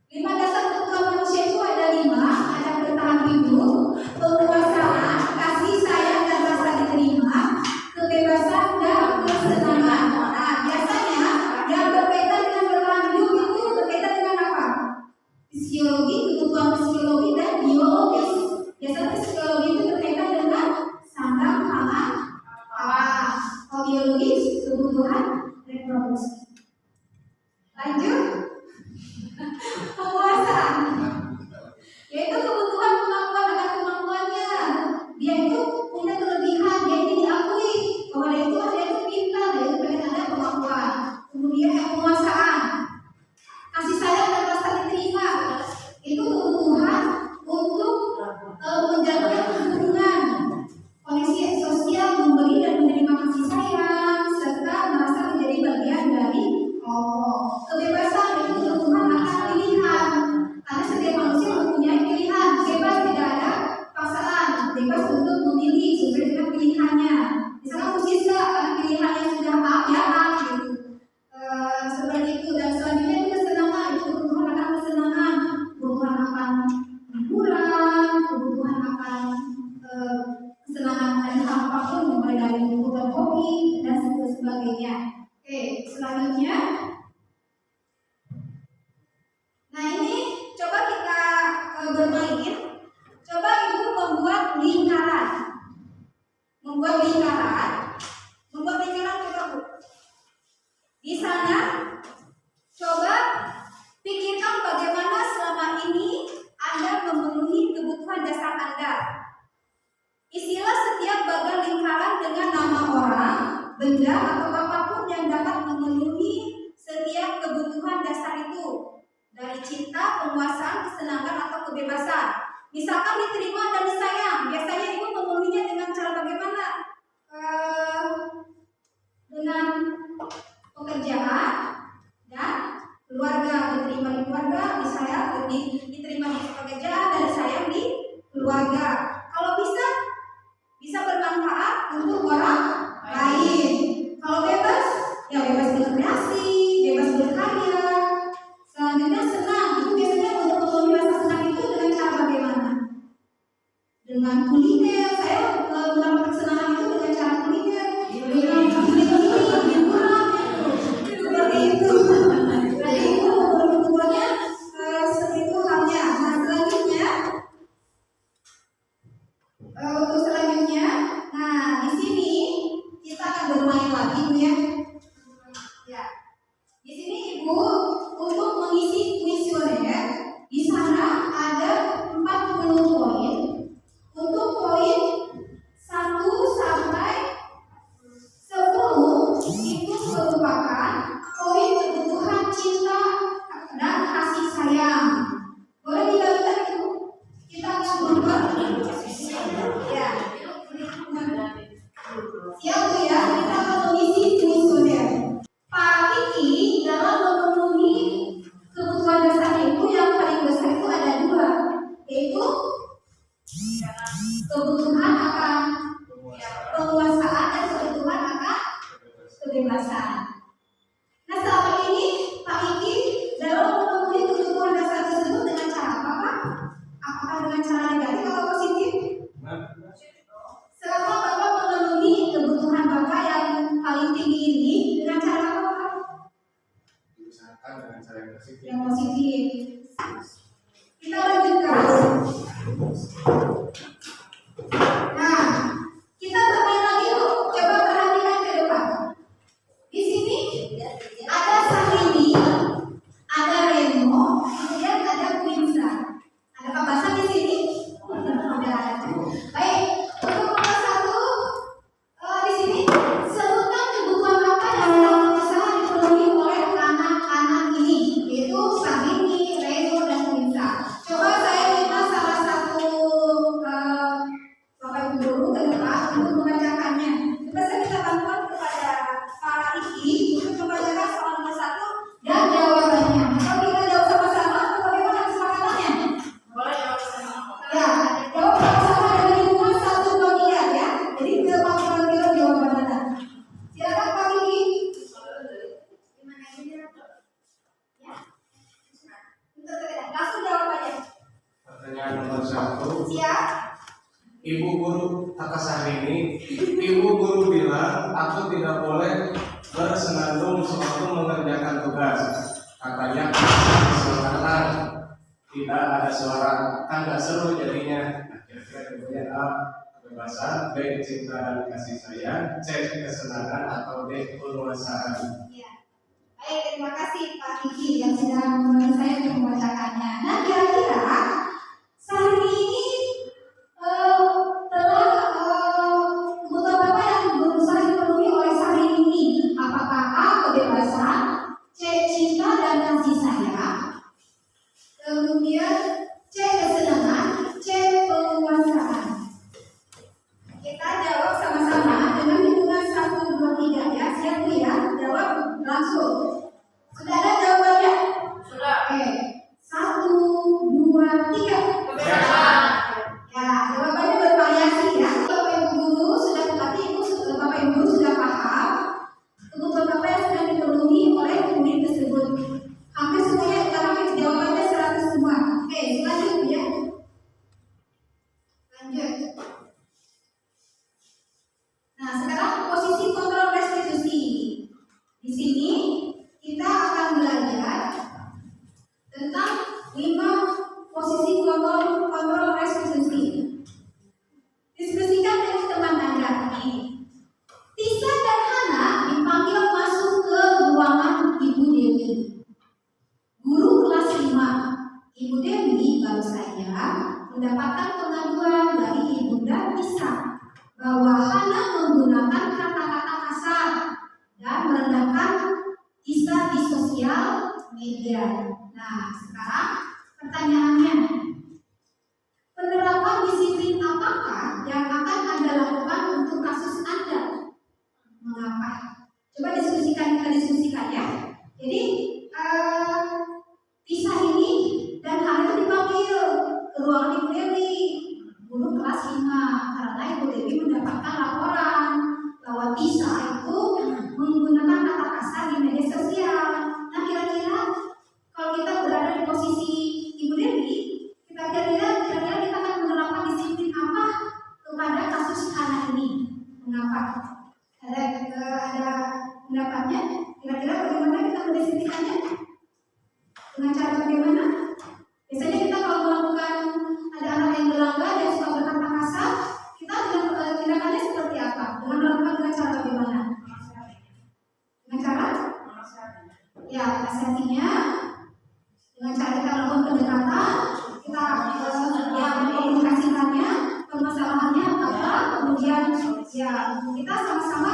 5 dasar kebutuhan manusia itu ada 5, ada bertahan hidup, penguasaan, kasih sayang dan rasa diterima, kebebasan dan kesenangan. Nah, biasanya yang berkaitan dengan bertahan hidup itu berkaitan dengan apa? Fisiologi, kebutuhan fisiologi dan biologis. Biasanya fisiologi itu berkaitan dengan sandang, pangan, papan. Kalau biologis, kebutuhan reproduksi. Lanjut. Penguasaan, yaitu kebutuhan kemampuan akan kemampuannya. Dia itu punya kelebihan, dia ini diakui bahwa dia itu pintar, dia itu ada kemampuan. Kemudian penguasaan, kasih sayang dan rasa diterima, itu kebutuhan untuk menjaga hubungan, koneksi sosial, memberi dan menerima kasih sayang, serta merasa menjadi bagian dari kelompok. Kebebasan itu kebutuhan akan pilihan, karena setiap manusia mempunyai pilihan, bebas tidak ada paksaan, bebas untuk memilih sesuai dengan pilihannya. Misalkan musisi karena pilihannya sudah A, ya A gitu. Seperti itu. Dan selanjutnya itu kesenangan, itu kebutuhan akan kesenangan, kebutuhan akan hiburan, kebutuhan akan kesenangan dari hal apapun, mulai dari kebutuhan hobi dan sebagainya. Oke, selanjutnya. Nah, ini coba kita bermain. Coba Ibu membuat lingkaran. Membuat lingkaran coba Bu. Di sana coba pikirkan bagaimana selama ini Anda memenuhi kebutuhan dasar Anda. Isilah setiap bagian lingkaran dengan nama orang, benda atau apapun yang dapat memenuhi setiap kebutuhan dasar itu. Dari cinta, penguasaan, kesenangan atau kebebasan. Misalkan diterima dan disayang, biasanya Ibu memenuhinya dengan cara bagaimana? Dengan pekerjaan dan keluarga. Diterima di keluarga, disayang, diterima di pekerjaan dan disayang di keluarga. Kalau bisa bermanfaat untuk orang lain. Kalau bebas, ya bebas berkreasi, bebas berkarya. Selanjutnya senang, itu biasanya untuk memenuhi rasa senang itu dengan cara bagaimana? Dengan kuliner, saya mendapatkan kesenangan itu dengan cara kuliner, dengan hiburan, seperti itu. Jadi itu kebutuhannya seperti itu halnya. Nah, selanjutnya, untuk selanjutnya, nah di sini kita akan bermain yang positif. Kita lanjutkan. Nah, kita bermain lagi yuk. Coba perhatikan ke depan. Di sini ada Sahrini, ada Remo, kemudian ada Quinza. Ada pembahasan di sini? Ada. Baik, untuk nomor 1 di sini sebutkan kebutuhan apa yang bisa dipenuhi oleh anak-anak ini, yaitu Sahrini, Remo, dan Quinza. Coba saya minta salah satu Bapak Ibu guru ke depan untuk membacakannya. Coba saya minta bantuan kepada Pak Riki untuk membacakan soal nomor 1 dan jawabannya. Atau kita jawab sama-sama atau bagaimana kesepakatannya?
Boleh jawab sama.
Ya, jawab sama-sama dengan hitungan 1, 2, 3 ya. Jadi kita pakai kira jawaban Anda. Silakan Pak Riki. Gimana ini? Ya. Langsung jawab aja.
Pertanyaan nomor 1.
Siap.
Ibu guru kata Sahrini, ibu guru bilang aku tidak boleh bersenandung sewaktu mengerjakan tugas. Katanya semangat, tidak ada suara, kan nggak seru jadinya. Kira-kira kemudian A, kebebasan, B, cinta dan kasih sayang, C, kesenangan, atau D, penguasaan.
Ya. Baik, terima kasih Pak Kiki yang sudah menemani saya untuk membacakannya. Nah, kira-kira Sahrini ini telah kebutuhan apa yang berusaha dipenuhi oleh Sahrini ini? Apakah A, kebebasan, C, cinta dan kasih sayang, kemudian C, kesenangan, C, penguasaan? Kita jawab sama-sama dengan hitungan 1, 2, 3 ya. Siap Bu ya? Jawab langsung. Sudah ada jawabannya?
Sudah.
Oke. 1, 2, 3.
Kebebasan.
Ya, jawabannya bervariasi ya. Bapak Ibu guru sudah berarti Bapak Ibu guru sudah paham kebutuhan apa yang sedang dipenuhi oleh murid tersebut. Hampir semuanya hampir jawabannya 100 semua. Oke, lanjut ya. Lanjut. Nah, sekarang posisi kontrol restitusi. Di sini kita akan belajar tentang 5 posisi kontrol restitusi. Diskusikan dengan teman Anda. Tisa dan Hana dipanggil masuk ke ruangan Ibu Dewi. Guru kelas 5, Ibu Dewi baru saja mendapatkan pengaduan dari Ibunda Tisa bahwa Hana menggunakan kata-kata kasar dan merendahkan Tisa di sosial media. Nah, sekarang pertanyaannya, penerapan disiplin apakah yang akan Anda lakukan untuk kasus Anda? Mengapa? Coba kita diskusikan ya. Jadi Tisa ini dan Hana itu dipanggil ke ruangan Ibu Dewi, guru kelas 5, karena Ibu Dewi mendapatkan laporan bahwa Tisa itu menggunakan kata kasar di media sosial. Nah, kira-kira kalau kita berada di posisi Ibu Dewi, kira-kira kita akan menerapkan disiplin apa kepada kasus Hana ini? Mengapa? Ada pendapatnya? Kira-kira bagaimana kita mendisiplinkannya? Dengan cara bagaimana? Biasanya kita kalau melakukan ada anak yang berlangga dan suka berkata kasar, kita tindakannya seperti apa? Dengan cara bagaimana? Dengan cara? Ya, nasihatinya. Dengan cara kita melakukan pendekatan, kita mengkomunikasikannya, permasalahannya apa, kemudian ya kita sama-sama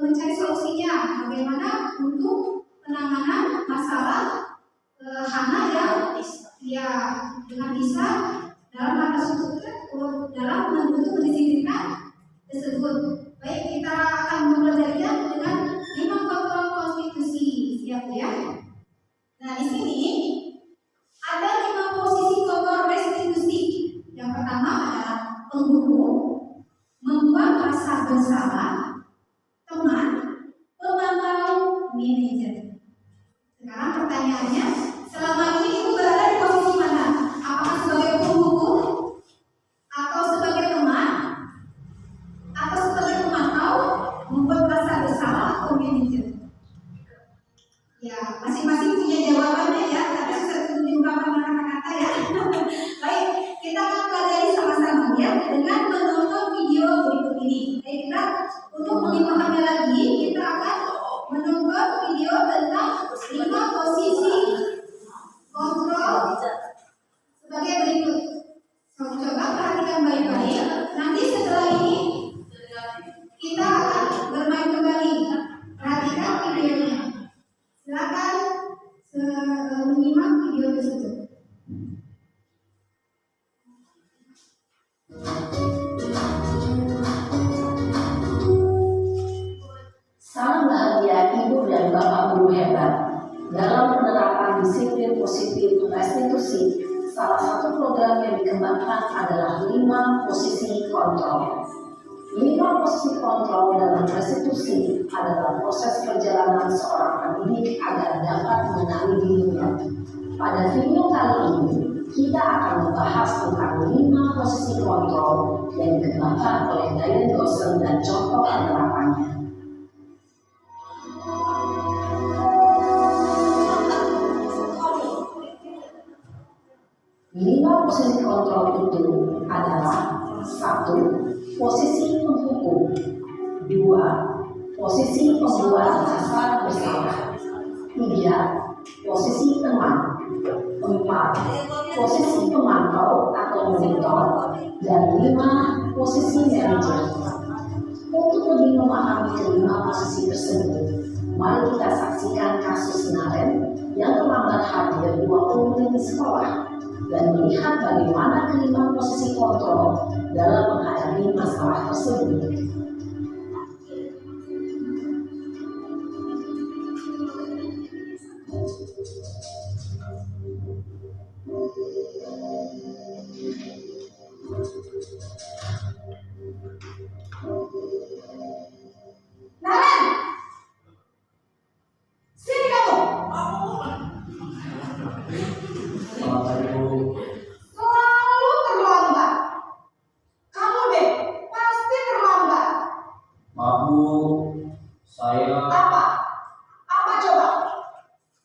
mencari solusinya. Bagaimana untuk penanganan masalah Hana yang ya dengan bisa dalam untuk mendisiplinkan tersebut. Baik, kita akan mempelajarinya dengan 5 kontrol konstitusi. Siap ya? Nah, di sini ada 5 posisi kontrol restitusi. Yang pertama adalah penghukum, membuat rasa bersalah, teman, pemantau, manajer. Sekarang pertanyaannya, selama ini Ibu berada di posisi mana? Apakah sebagai penghukum, atau sebagai teman, atau sebagai pemantau, membuat rasa bersalah, atau manajer?
Ibu dan Bapak Guru hebat. Dalam penerapan disiplin positif restitusi, salah satu program yang dikembangkan adalah 5 posisi kontrol. 5 posisi kontrol dalam restitusi adalah proses perjalanan seorang pendidik agar dapat mengenali dirinya. Pada video kali ini, kita akan membahas tentang 5 posisi kontrol yang dikembangkan oleh Diane Dawson dan contoh penerapannya. 5 posisi kontrol itu adalah 1. Posisi penghukum, 2. Posisi pembuat rasa bersalah, 3. Posisi teman, 4. Posisi pemantau atau monitor, dan 5. Posisi manajer. Untuk lebih memahami kelima posisi tersebut, mari kita saksikan kasus Naren yang terlambat hadir 20 menit di sekolah dan melihat bagaimana kelima posisi kontrol dalam menghadapi masalah tersebut.
Naren, sini kamu. Selalu terlambat. Kamu deh, pasti terlambat.
Maaf Bu, saya
Apa? Apa coba?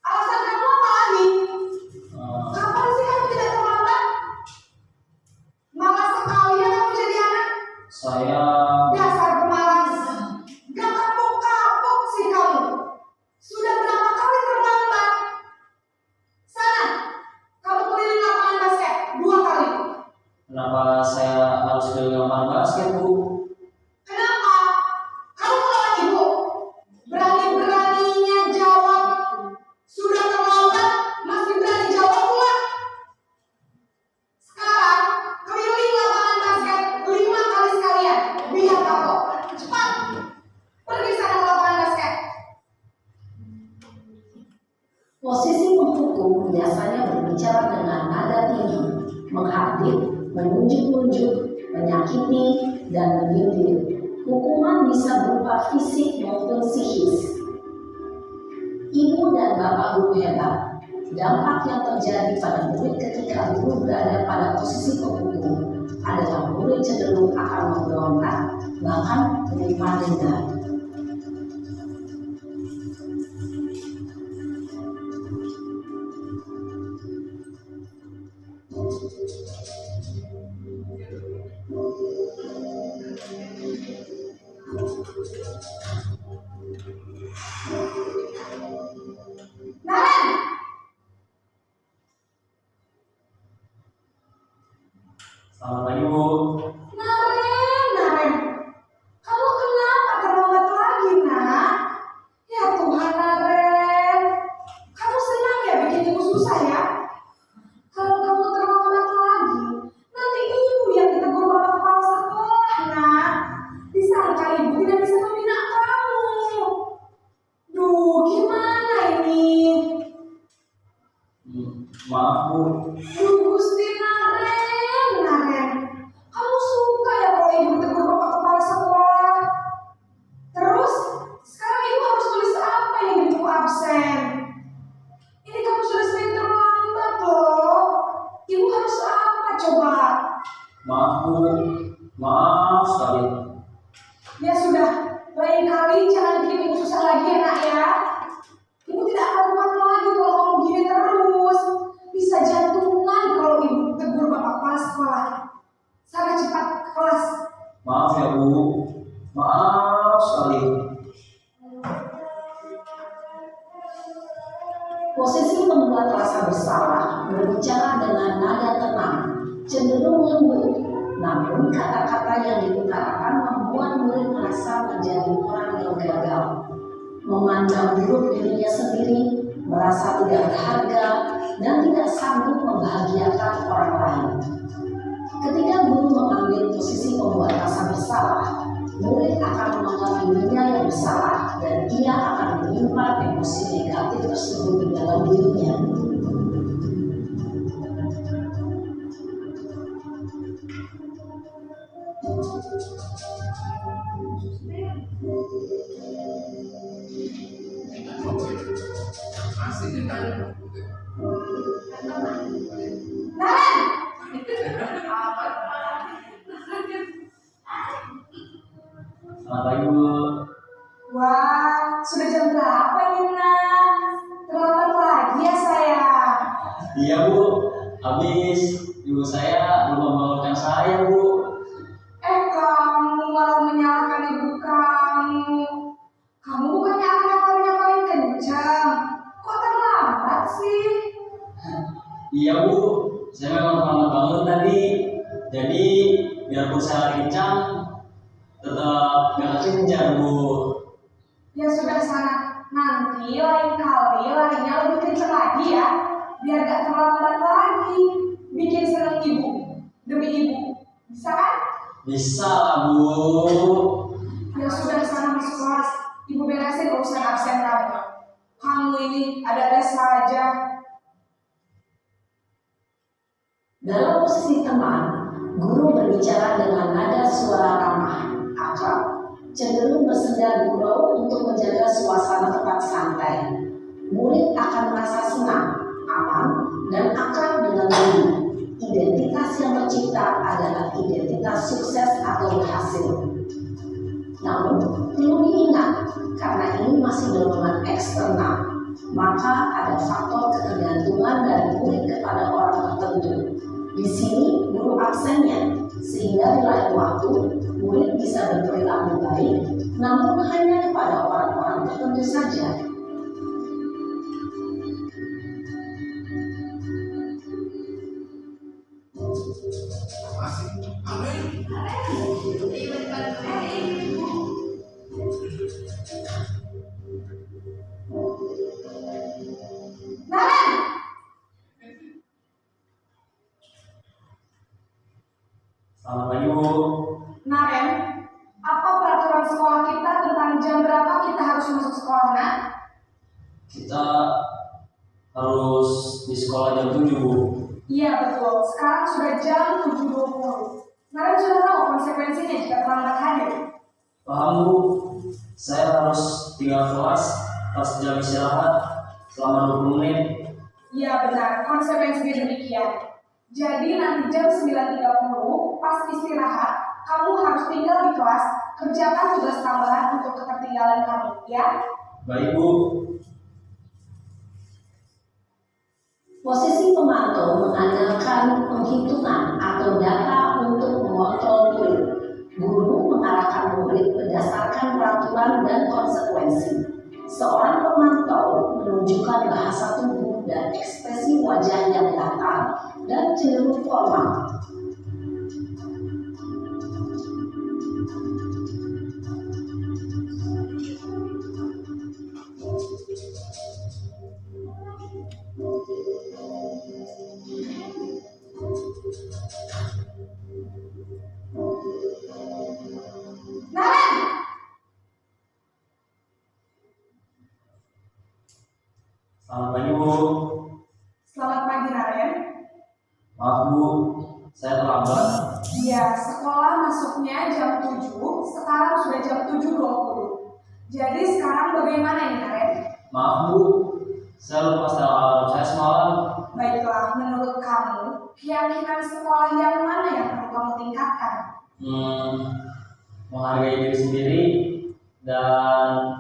Alasan kamu apa lagi? Kapan sih kamu tidak terlambat? Malas sekali ya kamu jadi anak.
saya
Dasar pemalas. Gak kapok-kapok sih kamu. Sudah berapa kali terlambat? Sana, kamu keliling lapangan basket 2 kali.
kenapa saya harus keliling lapangan basket Bu?
Kenapa? Kamu melawan ibu. Berani-beraninya jawab. Sudah terlambat, masih berani jawab pula. Sekarang, keliling lapangan basket 5 kali sekalian. Biar kapok. Cepat. Pergi sana ke lapangan basket.
Posisi penghukum biasanya berbicara dengan nada tinggi, menghardik, menunjuk-nunjuk, menyakiti, dan menyindir. Hukuman bisa berupa fisik maupun psikis. Ibu dan Bapak Guru hebat, dampak yang terjadi pada murid ketika guru berada pada posisi penghukum adalah murid cenderung akan memberontak, bahkan menyimpan dendam.
Naren,
Selamat pagi Bu.
Naren. Kamu kenapa terlambat lagi, nak? Ya Tuhan, Naren. Kamu senang ya bikin ibu susah ya? Kalau kamu terlambat lagi, nanti ibu yang ditegur bapak kepala sekolah, nak. Disangka ibu tidak bisa membina kamu. Duh, gimana ini?
Maaf Bu,
Duh, Gusti Naren. Kamu suka ya kalau ibu ditegur bapak kepala sekolah? Terus, sekarang ibu harus tulis apa yang di buku absen? Ini kamu sudah sering terlambat loh. Ibu harus apa coba?
maaf Bu, maaf sekali.
Ya sudah, lain kali jangan bikin ibu susah lagi ya nak ya. Ibu tidak akan kuat lagi kalau kamu gini terus. Bisa jantungan kalau ibu tegur bapak kepala sekolah. Sana cepat ke kelas.
Maaf ya Bu, maaf sekali.
Posisi membuat rasa bersalah berbicara dengan nada tenang, cenderung lembut, namun kata-kata yang diutarakan membuat murid merasa menjadi orang yang gagal, memandang buruk dirinya sendiri, merasa tidak berharga, dan tidak sanggup membahagiakan orang lain. Ketika guru mengambil posisi membuat rasa bersalah, murid akan menganggap dirinya yang bersalah dan ia akan menyimpan emosi negatif tersebut di dalam dirinya.
Masih ditanya.
Selamat pagi Bu.
Wah, sudah jam berapa ini nak? Terlambat lagi ya saya.
Iya Bu, habis ibu saya belum membangunkan saya Bu.
Kamu malah menyalahkan ibu kamu. Kamu bukannya anak paling kencang. Kok terlambat sih?
Iya Bu, saya memang terlambat bangun tadi. Jadi biarpun saya lari kencang, tetap gak kencang Bu.
Ya sudah sana. Nanti lain kali larinya lebih kencang lagi ya. Biar gak terlambat lagi. Bikin seneng ibu. Demi ibu. Bisa kan?
Bisa lah Bu.
Ya sudah sana masuk kelas. Ibu beresin urusan absen kamu. Kamu ini ada-ada saja.
Dalam posisi teman, guru berbicara dengan nada suara ramah, akrab, cenderung bersenda gurau untuk menjaga suasana tetap santai. Murid akan merasa senang, aman, dan akrab dengan guru. Identitas yang tercipta adalah identitas sukses atau berhasil. Namun, perlu diingat, karena ini masih dorongan eksternal, maka ada faktor ketergantungan dari murid kepada orang tertentu. Di sini guru absennya, sehingga di lain waktu murid bisa berperilaku baik, namun hanya kepada orang-orang tertentu saja.
Masih. Amin.
Selamat pagi Bu.
Naren, apa peraturan sekolah kita tentang jam berapa kita harus masuk sekolah, nak?
Kita harus di sekolah jam 7 Bu.
Iya betul, sekarang sudah jam 7.20. Naren sudah tahu konsekuensinya jika terlambat hadir.
Paham Bu, saya harus tinggal kelas pas jam istirahat selama 20 menit.
Iya benar, konsekuensinya demikian. Jadi nanti jam 9.30 pas istirahat, kamu harus tinggal di kelas, kerjakan tugas tambahan untuk ketertinggalan kamu, ya?
Baik Bu.
Posisi pemantau mengandalkan penghitungan atau data untuk mengontrol murid. Guru mengarahkan murid berdasarkan peraturan dan konsekuensi. Seorang pemantau menunjukkan bahasa tubuh dan ekspresi wajah yang datar dan cenderung formal.
Selamat pagi Bu.
Selamat pagi Naren.
Maaf Bu, saya terlambat.
Iya, sekolah masuknya jam 7, sekarang sudah jam 7.20. Jadi sekarang bagaimana ini Naren?
Maaf Bu, saya lupa setel alarm saya semalam.
Baiklah, menurut kamu, keyakinan sekolah yang mana yang perlu kamu tingkatkan?
Menghargai diri sendiri dan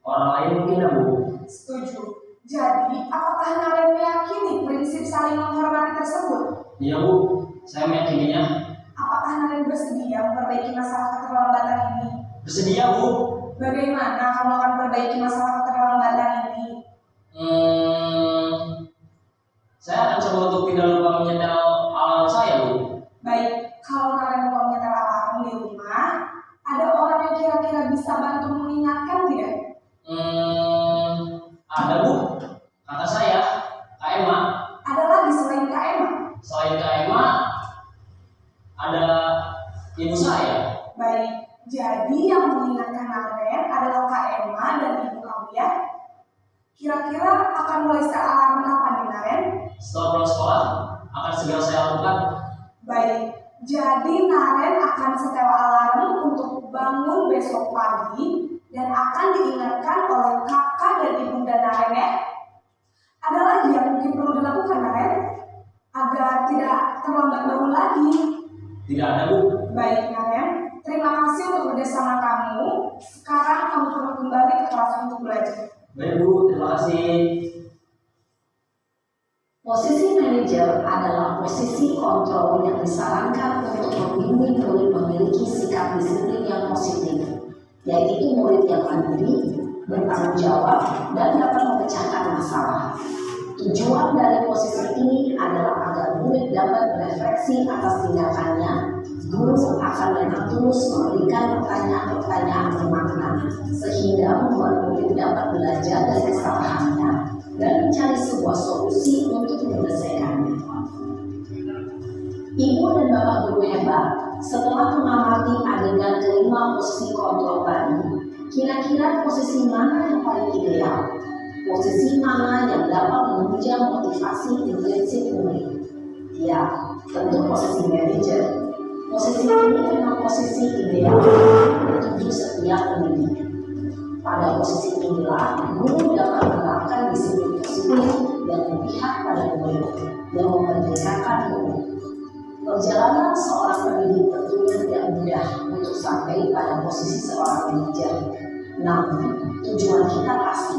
orang lain mungkin ya Bu.
Setuju. Jadi, apakah Naren meyakini prinsip saling menghormati tersebut?
Iya Bu, saya meyakininya.
Apakah Naren bersedia memperbaiki masalah keterlambatan ini?
Bersedia Bu.
Bagaimana kamu akan perbaiki masalah keterlambatan ini?
Saya akan coba untuk tidak lupa menyetel alarm saya Bu.
Baik, kalau Naren mau menyetel alarm di rumah, ada orang yang kira-kira bisa bantu mengingatkan tidak?
Ada Bu, kakak saya, Kak Emma.
Ada lagi selain Kak Emma?
Selain Kak Emma, ada ibu saya.
Baik,
Jadi yang mengingatkan Naren adalah Kak Emma dan Ibu Aulia. Kira-kira akan mulai alarm kapan nih Naren?
Setelah pulang sekolah, akan segera saya lakukan.
Baik, jadi Naren akan setel alarm untuk bangun besok pagi dan akan diingatkan oleh kakak dan ibunda Naren ya. Ada lagi yang mungkin perlu dilakukan Naren agar tidak terlambat bangun lagi?
Tidak ada, Bu.
Baik Naren, terima kasih untuk kerjasama kamu. Sekarang kamu perlu kembali ke kelas untuk belajar.
Baik, Bu. Terima kasih.
Posisi manajer adalah posisi kontrol yang disarankan untuk membimbing murid memiliki sikap disiplin yang positif, yaitu murid yang mandiri, bertanggung jawab, dan dapat memecahkan masalah. Tujuan dari posisi ini adalah agar murid dapat berefleksi atas tindakannya. Guru akan dengan tulus memberikan pertanyaan-pertanyaan bermakna, sehingga membuat murid dapat belajar dari kesalahannya dan mencari sebuah solusi untuk menyelesaikannya. Ibu dan Bapak guru hebat, setelah mengamati adegan kelima posisi kontrol tadi, kira-kira posisi mana yang paling ideal? Posisi mana yang dapat menunjang motivasi intrinsik murid? Ya, tentu posisi manajer. Posisi ini memang posisi ideal untuk setiap pendidik. Pada posisi inilah guru dapat menerapkan disiplin positif yang berpihak pada murid, yang memerdekakan murid. Perjalanan seorang pendidik tentunya tidak mudah untuk sampai pada posisi seorang manajer. Namun, tujuan kita pasti,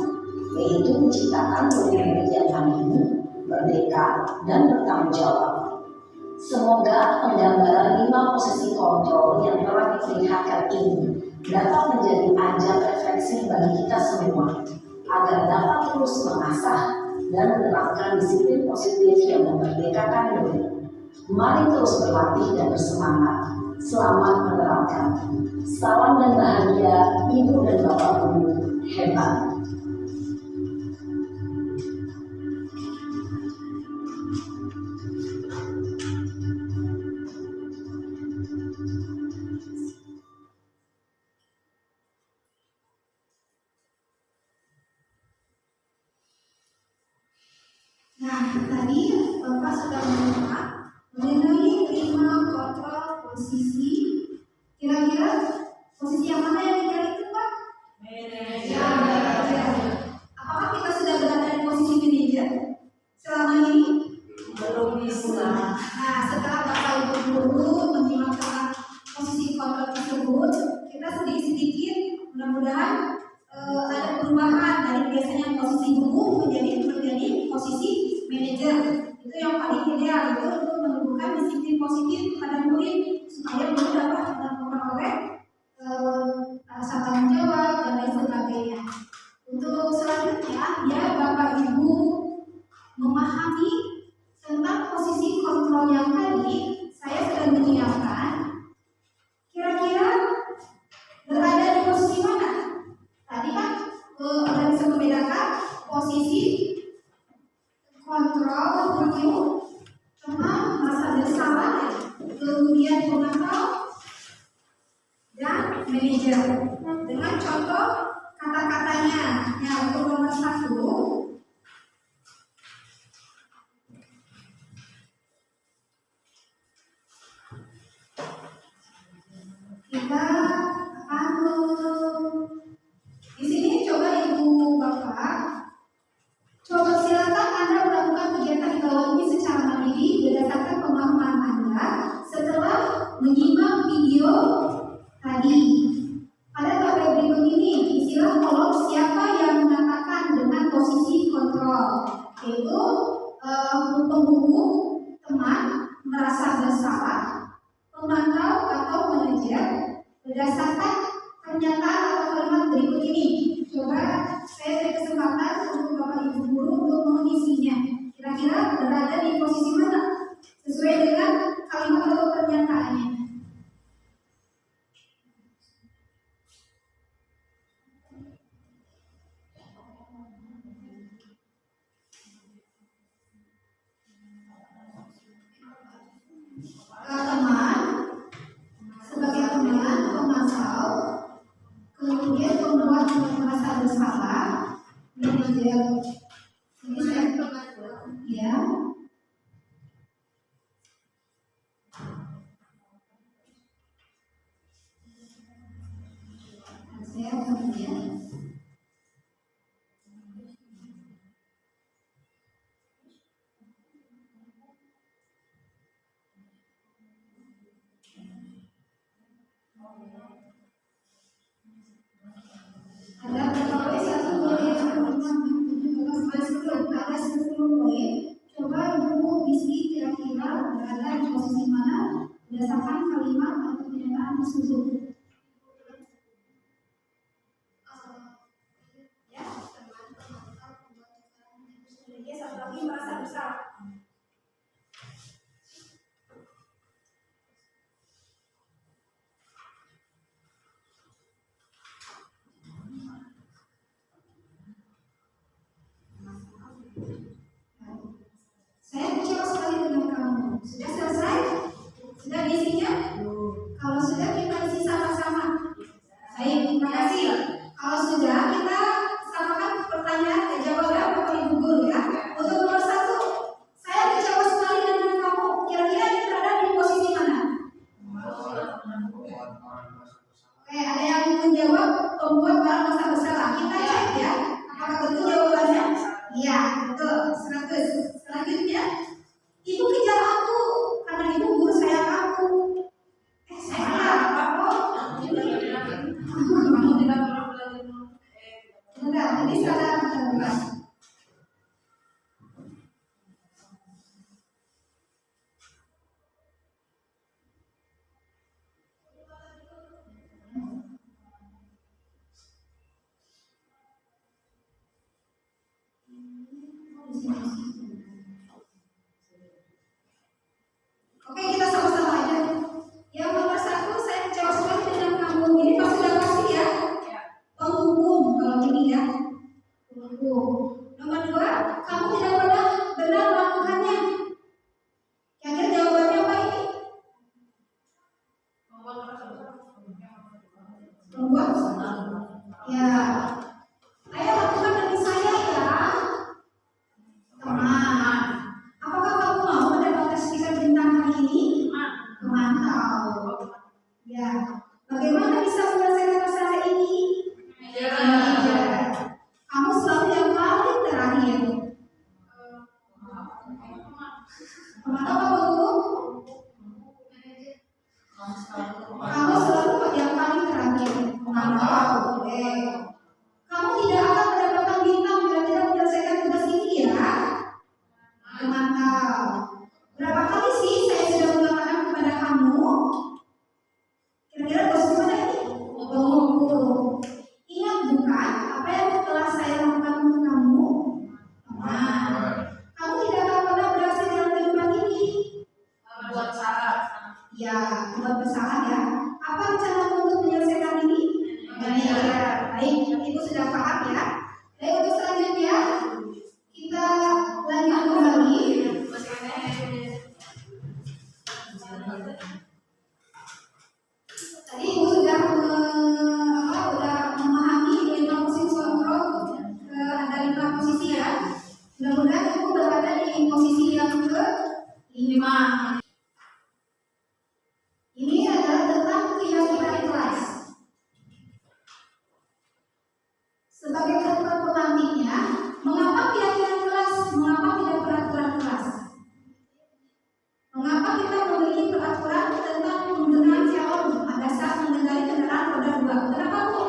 yaitu menciptakan murid-murid yang mandiri, merdeka, dan bertanggung jawab. Semoga penggambaran 5 posisi kontrol yang telah diperlihatkan ini dapat menjadi ajang refleksi bagi kita semua, agar dapat terus mengasah dan menerapkan disiplin positif yang memerdekakan murid. Mari terus berlatih dan bersemangat. Selamat menerapkan. Salam dan bahagia Ibu dan Bapak Guru hebat.
Nah, tadi Bapak sudah menyimak mengenai 5 kontrol posisi. Kira-kira posisi yang mana yang ideal itu, Pak? Manajer. Apakah kita sudah berada di posisi manajer selama ini?
Belum bisa.
Nah, setelah Bapak Ibu guru menyimak tentang posisi kontrol tersebut, kita sedikit-sedikit mudah-mudahan ada perubahan dari biasanya posisi guru menjadi posisi manajer. Itu yang paling ideal, itu untuk menumbuhkan disiplin positif pada murid supaya murid dapat memperoleh rasa tanggung jawab dan lain sebagainya. Untuk selanjutnya, ya Bapak Ibu memahami tentang posisi kontrol yang tadi, saya sudah menyiapkan. Kira-kira berada di posisi mana? Tadi kan ada bisa membedakan posisi kontrol, review, teman, merasa bersalah, kemudian pemantau, dan manajer. Dengan contoh kata-katanya, yang untuk nomor 1, kita akan di sini coba Ibu Bapak, coba silakan Anda melakukan kegiatan di bawah ini secara mandiri berdasarkan pemahaman Anda setelah menyimak video tadi. Pada tabel berikut ini istilah kolom siapa yang mengatakan dengan posisi kontrol, yaitu pembuku, teman, merasa bersalah, pemantau atau manajer berdasarkan pernyataan atau kalimat berikut ini. Coba saya beri kesempatan untuk Bapak Ibu guru untuk mengisinya. Kira-kira berada di posisi mana sesuai dengan kalimat atau pernyataannya. Teman, sebagai teman, pemantau, Ada berapa poin? 1, 2, 3, 4, 5, 6, 7, 8, 9, 10. Ada 10 poin. Coba ibu isi kira-kira berada di posisi mana berdasarkan kalimat atau pernyataan tersebut. Ya, satu lagi merasa besar. Saya kecewa sekali dengan kamu. Sudah selesai? Sudah diisinya? Kalau sudah kita isi sama-sama. Baik, terima kasih. Kalau sudah kita samakan pertanyaan jawaban Bapak Ibu guru ya. Untuk nomor 1, saya kecewa sekali dengan kamu. Kira-kira ini berada di posisi mana? Oke, ada yang menjawab pembuat barang masa bersalah. Kita cek ya. Apakah betul jawabannya? Iya, betul. 100. Selanjutnya, ibu kejar aku karena ibu guru saya kamu. Saya kamu. Enggak, ini salah terbuka. Oke, kita sama-sama aja. Yang nomor 1, saya kecewa sekali dengan kamu. Ini pasti sudah pasti ya. Penghukum kalau ini ya. Penghukum. Nomor 2, kamu tidak pernah benar melakukannya. Kira-kira jawabannya apa ini? Membuat. Ya. Ayo lakukan demi saya ya. Teman. Apakah kamu mau mendapatkan stiker bintang hari ini? Mantap. Ya. Bagaimana bisa menyelesaikan masalah ini? Ya. Kamu selalu yang paling terakhir. Mantap apa Bu? Kamu selalu yang paling terakhir. Mantap. Oke. Kamu tidak akan mendapatkan bintang bila tidak menyelesaikan tugas ini ya. Mantap. Berapa kali sih saya sudah mengatakan kepada kamu? Kira-kira posisi mana ini? Oh, ingat bukan apa yang telah saya lakukan untuk kamu? Nah, kamu tidak akan pernah berhasil dalam kehidupan ini.
Buat salah.
Ya, buat bersalah ya. Apa rencana untuk menyelesaikan ini? Ya, baik, Ibu sudah paham ya. Baik, untuk selanjutnya kita lanjut kembali. Tadi Ibu sudah memahami 5 posisi kontrol. Ada 5 posisi ya. Mudah-mudahan Ibu berada di posisi yang ke-5. Ini adalah tentang keyakinan ikhlas. Sebagai ketua pengantinnya, mengapa keyakinan kelas? Mengapa tidak peraturan kelas? Mengapa kita memiliki peraturan tentang penggunaan calon pada saat mengendarai kendaraan roda 2? Kenapa Bu?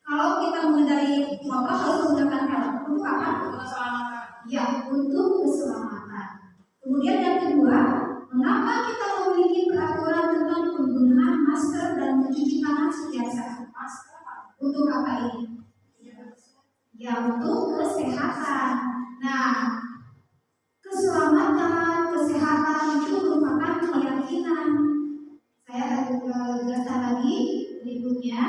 Kalau kita mengendarai motor harus menggunakan helm. Untuk apa? Ya, untuk keselamatan. Kemudian yang kedua, mengapa kita memiliki peraturan tentang penggunaan masker dan mencuci tangan setiap saat? Untuk apa ini? Ya, untuk kesehatan. Nah, keselamatan, kesehatan itu merupakan keyakinan. Saya akan jelaskan lagi berikutnya.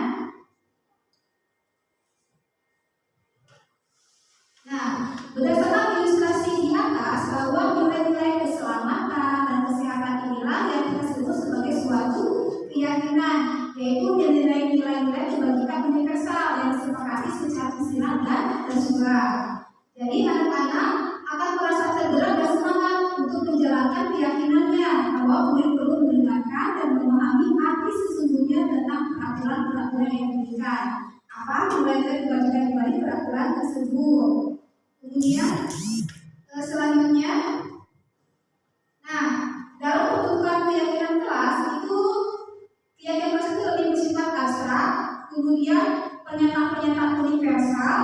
Nah, berdasarkan ilustrasi di atas bahwa nilai-nilai keselamatan dan kesehatan inilah yang kita sebut sebagai suatu keyakinan, yaitu nilai-nilai kebajikan universal yang disepakati secara istilah dan tersurat. Jadi anak-anak akan merasa tergerak dan semangat untuk menjalankan keyakinannya bahwa murid perlu mendengarkan dan memahami arti sesungguhnya tentang peraturan-peraturan yang diberikan. Apa nilai-nilai kebajikan dibalik peraturan tersebut? Kemudian selanjutnya, nah dalam pembentukan keyakinan kelas itu keyakinan kelas itu lebih Kemudian pernyataan-pernyataan universal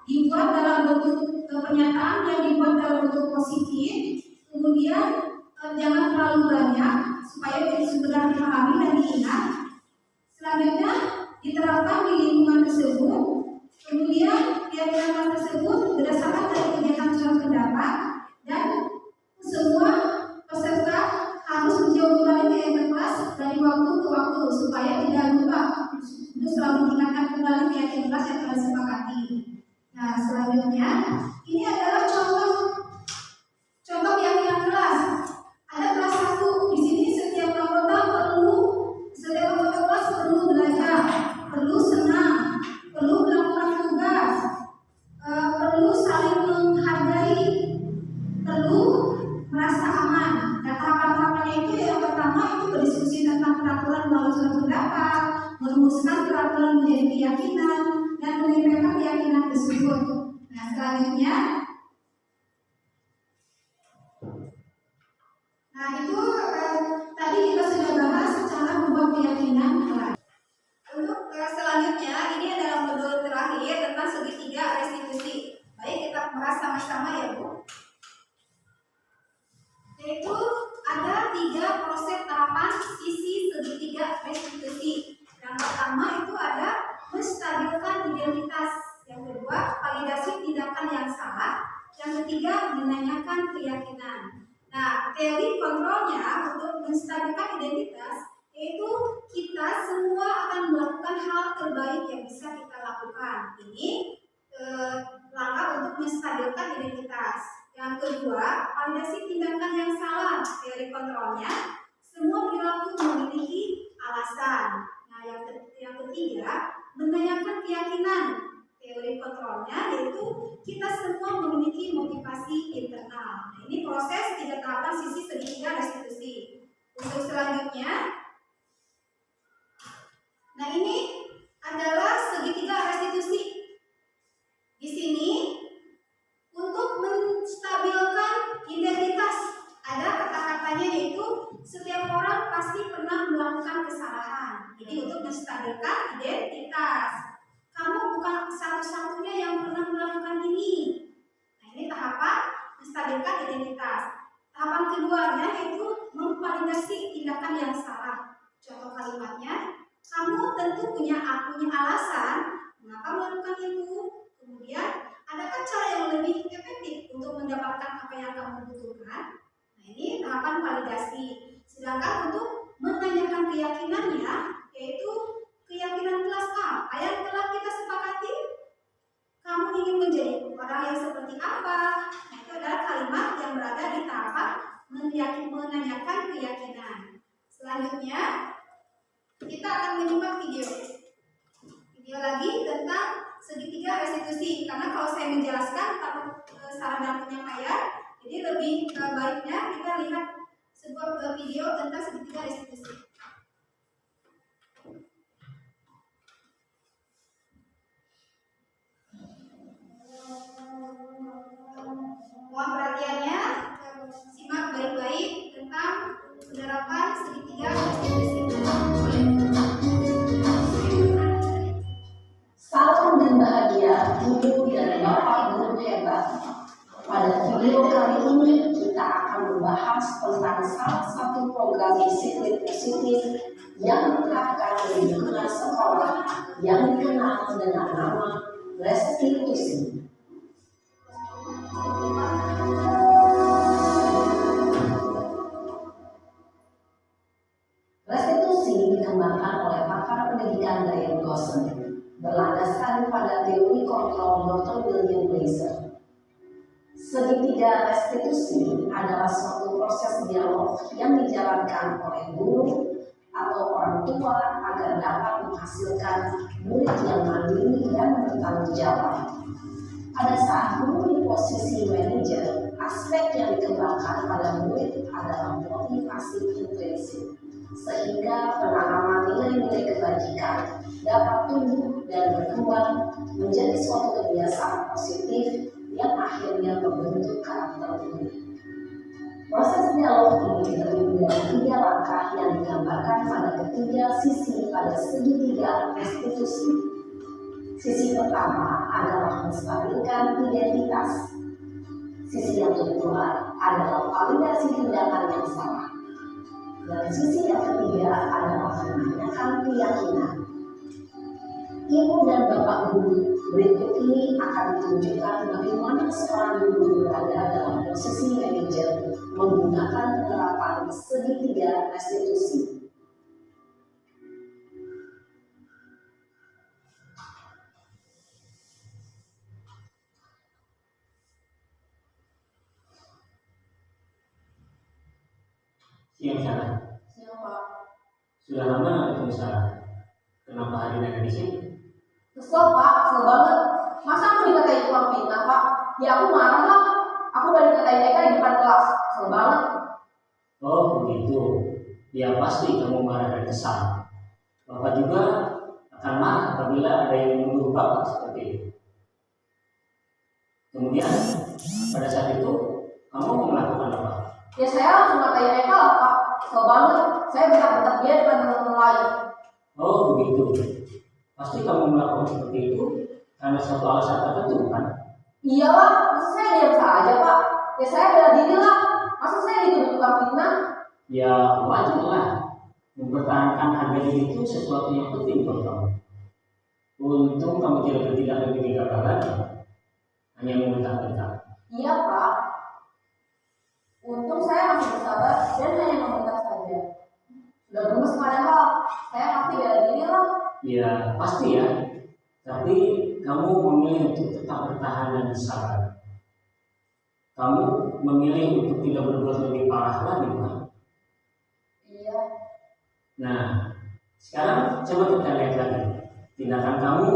dibuat dalam bentuk pernyataan yang dibuat dalam bentuk positif. Kemudian jangan terlalu banyak supaya sudah dipahami dan diingat. Selanjutnya diterapkan di lingkungan tersebut. Kemudian keyakinan tersebut berdasarkan dari kegiatan surat pendapat dan semua peserta harus menjauh kembali ke kelas dari waktu ke waktu supaya tidak lupa untuk selalu diingatkan kembali keyakinan kelas yang telah disepakati. Nah, selanjutnya ini adalah contoh keyakinan kelas. Ada kelas 1. Di sini setiap anggota kelas perlu belajar, perlu senang, perlu melakukan tugas, perlu saling menghargai, perlu merasa aman. Nah, tahapan-tahapannya itu yang pertama itu berdiskusi tentang peraturan melalui surat pendapat, merumuskan peraturan menjadi keyakinan, dan menempelkan keyakinan tersebut. Nah, selanjutnya, itu tadi kita sudah bahas cara membuat keyakinan kelas. Untuk selanjutnya, ini adalah modul terakhir tentang segitiga restitusi. Baik, kita bahas sama-sama ya Bu. Yaitu ada 3 proses tahapan sisi segitiga restitusi. Yang pertama itu ada menstabilkan identitas. Yang kedua, validasi tindakan yang salah. Yang ketiga, menanyakan keyakinan. Nah, teori kontrolnya untuk menstabilkan identitas yaitu kita semua akan melakukan hal terbaik yang bisa kita lakukan. Ini langkah untuk menstabilkan identitas. Yang kedua, validasi tindakan yang salah. Teori kontrolnya, semua perilaku memiliki alasan. Nah, yang ketiga, menanyakan keyakinan. Teori kontrolnya yaitu kita semua memiliki motivasi internal. Nah, ini proses 3 tahapan sisi segitiga restitusi. Untuk selanjutnya, nah ini adalah segitiga restitusi. Di sini untuk menstabilkan identitas ada kata-katanya yaitu setiap orang pasti pernah melakukan kesalahan. Jadi untuk menstabilkan identitas, kamu bukan satu-satunya yang pernah melakukan ini. Nah, ini tahapan menstabilkan identitas. Tahapan keduanya yaitu memvalidasi tindakan yang salah. Contoh kalimatnya, kamu tentu punya alasan mengapa melakukan itu. Kemudian, adakah cara yang lebih efektif untuk mendapatkan apa yang kamu butuhkan? Nah, ini tahapan validasi. Sedangkan untuk menanyakan keyakinannya, yaitu keyakinan kelas apa yang telah kita sepakati? Kamu ingin menjadi orang yang seperti apa? Nah, itu adalah kalimat yang berada di tahapan menanyakan keyakinan. Selanjutnya, kita akan menyimak video lagi tentang segitiga restitusi. Karena kalau saya menjelaskan takut salah dalam penyampaian, jadi lebih baiknya kita lihat sebuah video tentang segitiga restitusi. Mohon perhatiannya, simak baik-baik tentang penerapan segitiga restitusi.
Salam dan bahagia Ibu dan Bapak Guru hebat. Pada video kali ini kita akan membahas tentang salah satu program disiplin positif yang diterapkan di lingkungan sekolah yang dikenal dengan nama restitusi. Restitusi dikembangkan oleh pakar pendidikan Diane Gosling berlandaskan pada teori kontrol Dr. William Blaser. Segitiga restitusi adalah suatu proses dialog yang dijalankan oleh guru atau orang tua agar dapat menghasilkan murid yang mandiri dan bertanggung jawab. Pada saat guru di posisi manajer, aspek yang dikembangkan pada murid adalah motivasi intrinsik, sehingga penanaman nilai-nilai kebajikan dapat tumbuh dan berkembang menjadi suatu kebiasaan positif yang akhirnya membentuk karakter murid. Proses dialog ini terdiri dari 3 langkah yang digambarkan pada ketiga sisi pada segitiga restitusi. Sisi pertama adalah menstabilkan identitas. Sisi yang kedua adalah validasi tindakan yang salah. Dan sisi yang ketiga adalah menanyakan keyakinan. Ibu dan Bapak Guru, berikut ini akan ditunjukkan bagaimana seorang guru berada dalam posisi manajer menggunakan penerapan segitiga restitusi.
Siang Sarah.
Siang Pak.
Sudah lama nggak ketemu Sarah? Kenapa hari ini ada di sini?
Kesel Pak, kesel banget. Masa aku dikatain tukang fitnah Pak? Ya aku marah lah. Aku udah dikatain mereka di depan kelas. Kesel banget.
Oh begitu. Ya pasti kamu marah dan kesal. Bapak juga akan marah apabila ada yang menuduh Bapak seperti itu. Kemudian pada saat itu kamu mau melakukan apa?
Ya saya langsung ngatain mereka lah Pak. Kesel banget. Saya bentak-bentak dia depan teman-teman lain.
Oh begitu. Pasti kamu melakukan seperti itu karena suatu alasan tertentu kan?
Iyalah, masa saya diam saja Pak? Ya saya bela diri lah. Masa saya dituduh tukang fitnah?
Ya wajar lah. Mempertahankan harga diri itu sesuatu yang penting buat kamu. Untung kamu tidak bertindak lebih gegabah lagi. Hanya membentak-bentak.
Iya Pak. Untung saya masih bersabar dan hanya membentak saja. Sudah gemes padahal. Saya pasti bela diri lah.
Ya pasti ya. Tapi kamu memilih untuk tetap bertahan dan bersabar. Kamu memilih untuk tidak berbuat lebih parah lagi kan?
Iya.
Nah, sekarang coba kita lihat lagi tindakan kamu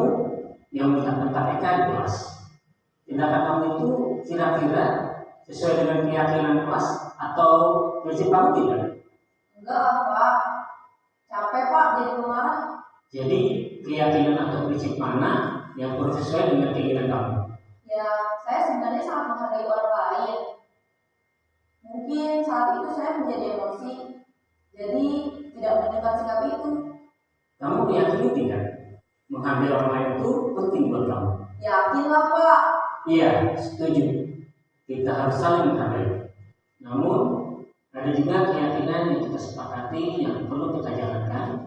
yang bentak-bentak Eka di kelas. Tindakan kamu itu kira-kira sesuai dengan keyakinan kelas atau prinsip kamu tidak?
Enggak lah Pak. Capek Pak jadi pemarah.
Jadi keyakinan atau prinsip mana yang kurang sesuai dengan keinginan kamu?
Ya saya sebenarnya sangat menghargai orang lain. Mungkin saat itu saya menjadi emosi. Jadi tidak menunjukkan sikap itu.
Kamu meyakini tidak menghargai orang lain itu penting buat kamu?
Yakinlah Pak.
Iya, setuju. Kita harus saling menghargai. Namun ada juga keyakinan yang kita sepakati yang perlu kita jalankan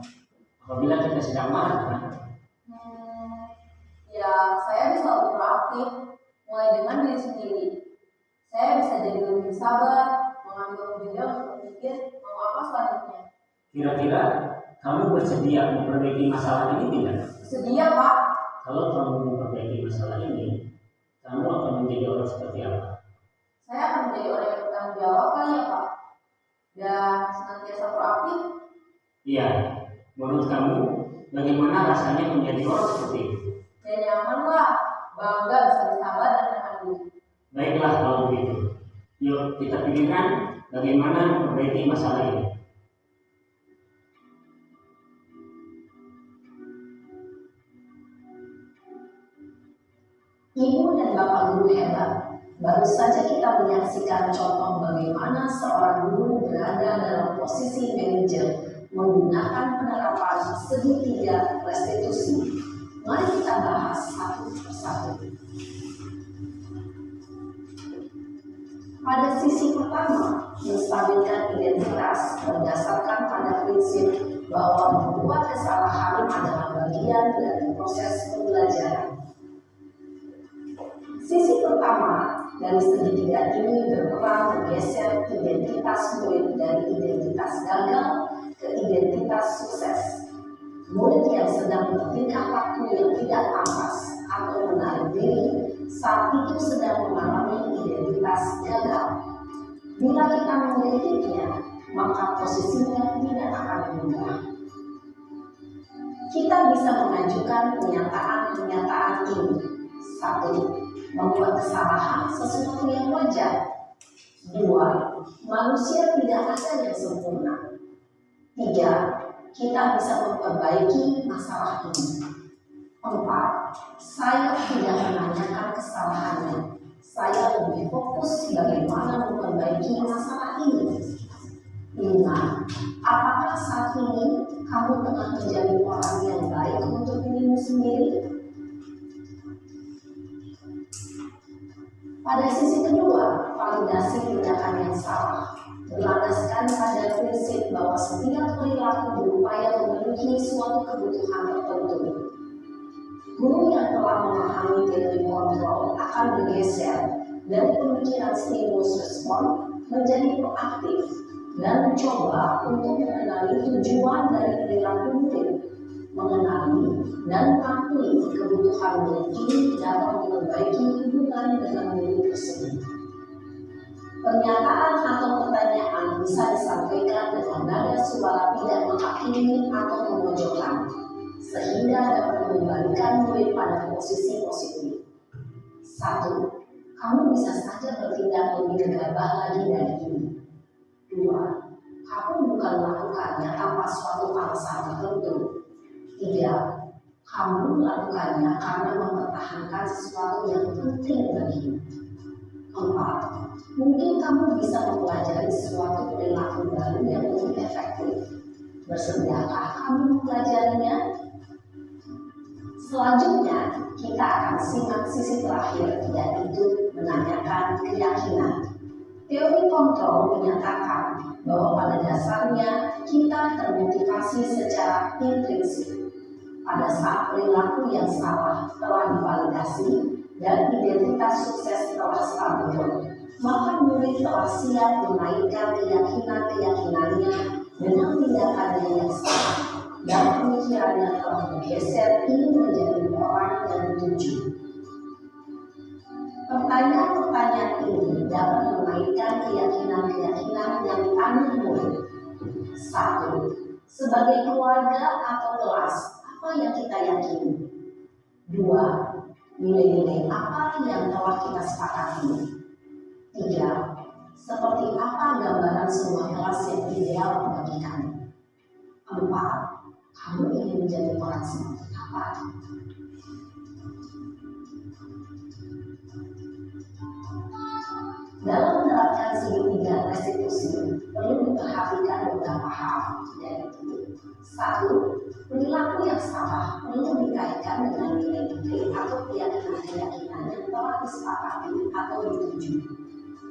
apabila kita sedang marah kan?
Ya saya bisa lebih proaktif. Mulai dengan diri sendiri. Saya bisa jadi lebih sabar, mengambil jeda untuk berpikir mau apa selanjutnya.
Kira-kira kamu bersedia memperbaiki masalah ini tidak?
Sedia Pak.
Kalau kamu memperbaiki masalah ini, kamu akan menjadi orang seperti apa?
Saya akan menjadi orang yang bertanggung jawab kali ya Pak. Dan senantiasa proaktif.
Iya, menurut kamu bagaimana rasanya menjadi orang seperti itu?
Ya nyaman lah. Bangga bisa bersabar dan menahan diri.
Baiklah kalau begitu. Yuk kita pikirkan bagaimana memperbaiki masalah ini.
Ibu dan Bapak Guru hebat. Baru saja kita menyaksikan contoh bagaimana seorang guru berada dalam posisi manajer menggunakan penerapan segitiga restitusi. Mari kita bahas satu persatu. Pada sisi pertama, menstabilkan identitas berdasarkan pada prinsip bahwa membuat kesalahan adalah bagian dari proses pembelajaran. Sisi pertama dari segitiga ini berperan menggeser identitas murid dari identitas gagal ke identitas sukses. Murid yang sedang bertingkah laku yang tidak pantas atau menarik diri saat itu sedang mengalami identitas gagal. Bila kita memilikinya, maka posisinya tidak akan berubah. Kita bisa mengajukan pernyataan-pernyataan ini. 1. Membuat kesalahan sesuatu yang wajar. 2. Manusia tidak ada yang sempurna. 3. Kita bisa memperbaiki masalah ini. 4. Saya tidak menanyakan kesalahannya. Saya lebih fokus bagaimana memperbaiki masalah ini. Ingat, apakah saat ini kamu tengah menjadi orang yang baik untuk dirimu sendiri? Pada sisi kedua, validasi tindakan yang salah berlandaskan pada prinsip bahwa setiap perilaku berupaya memenuhi suatu kebutuhan tertentu. Guru yang telah memahami teori kontrol akan bergeser dari pemikiran stimulus respon menjadi proaktif dan mencoba untuk mengenali tujuan dari perilaku murid, mengenali dan mengakui kebutuhan murid ini dapat memperbaiki hubungan dengan murid tersebut. Pernyataan atau pertanyaan bisa disampaikan dengan nada suara tidak menghakimi atau memojokkan, sehingga dapat mengembalikan murid pada posisi positif. 1. Kamu bisa saja bertindak lebih gegabah lagi dari ini. 2. Kamu bukan melakukannya tanpa suatu alasan tertentu. 3. Kamu melakukannya karena mempertahankan sesuatu yang penting bagimu. 4. Mungkin kamu bisa mempelajari suatu perilaku baru yang lebih efektif. Bersediakah kamu mempelajarinya? Selanjutnya, kita akan simak sisi terakhir, yaitu menanyakan keyakinan. Teori kontrol menyatakan bahwa pada dasarnya kita termotivasi secara intrinsik. Pada saat perilaku yang salah telah divalidasi dan identitas sukses telah stabil, maka murid telah siap menaikkan keyakinan-keyakinannya dengan tindakannya yang salah, dan pemikirannya telah bergeser ingin menjadi orang yang dituju. Pertanyaan-pertanyaan ini dapat menaikkan keyakinan-keyakinan yang dianut murid. 1. Sebagai keluarga atau kelas, apa yang kita yakini? 2. Nilai-nilai apa yang telah kita sepakati? 3. Seperti apa gambaran sebuah kelas yang ideal bagi kamu? 4. Kamu ingin menjadi orang seperti apa? Dalam menerapkan segitiga restitusi, perlu diperhatikan beberapa hal, yaitu 1. Perilaku yang salah perlu dikaitkan dengan nilai-nilai atau keyakinan-keyakinan yang telah disepakati atau dituju.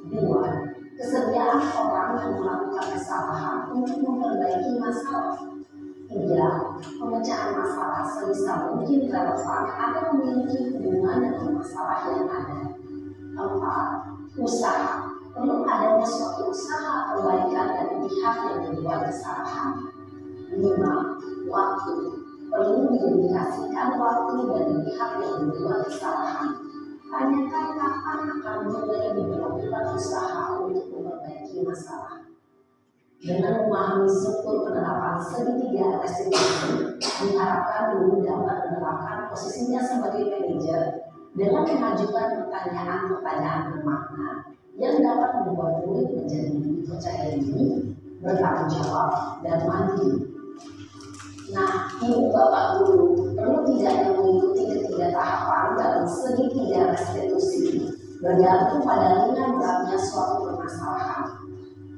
2. Kesediaan orang yang melakukan kesalahan untuk memperbaiki masalah. 3. Pemecahan masalah sebisa mungkin relevan atau memiliki hubungan dengan masalah yang ada. 4. Usaha. Perlu adanya suatu usaha perbaikan dari pihak yang membuat kesalahan. 5. Waktu. Perlu didedikasikan waktu dari pihak yang membuat kesalahan. Tanyakan kapan akan mulai diberlakukan usaha untuk memperbaiki masalah. Dengan memahami struktur penerapan segitiga restitusi, diharapkan guru dapat menerapkan posisinya sebagai manajer dengan mengajukan pertanyaan-pertanyaan bermakna yang dapat membuat murid menjadi lebih percaya diri, bertanggung jawab, dan mandiri. Nah, ibu bapak guru perlu tidaknya mengikuti ketiga tahapan dalam segitiga restitusi bergantung pada ringan beratnya suatu permasalahan.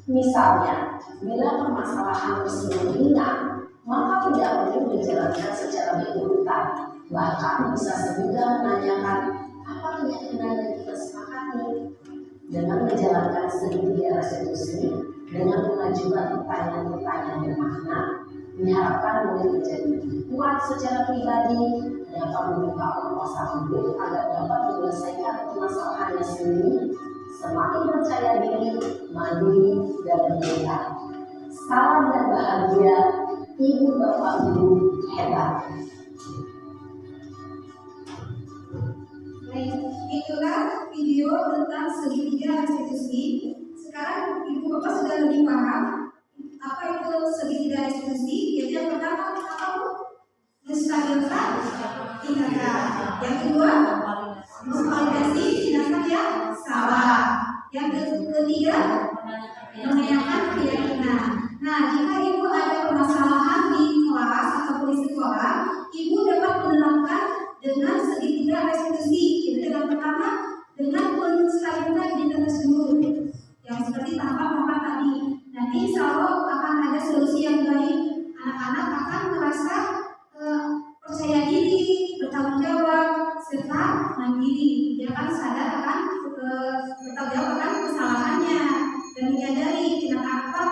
Misalnya, bila permasalahan tersebut ringan, maka tidak perlu dijalankan secara berurutan. Bahkan bisa semudah menanyakan apa keyakinan yang kita sepakati. Dengan menjalankan segitiga restitusi, dengan mengajukan pertanyaan-pertanyaan bermakna, diharapkan murid menjadi lebih kuat secara pribadi, dapat membuka wawasan murid agar dapat menyelesaikan permasalahannya sendiri, semakin percaya diri, mandiri, dan merdeka. Salam dan bahagia, ibu bapak guru hebat.
Baik, itulah video tentang segitiga restitusi. Sekarang ibu bapak sudah lebih paham apa itu segitiga restitusi. Jadi yang pertama apa bu? Menstabilkan tindakan. Yang kedua, memvalidasi tindakan yang salah. Yang ketiga, menanyakan keyakinan. Nah, jika ibu ada permasalahan di kelas ataupun di sekolah, ibu dapat menerapkan dengan segitiga restitusi. Jadi yang pertama, dengan bertanggung jawab, serta mandiri. Dia akan sadar akan bertanggung jawab akan kesalahannya dan menyadari tindakan apa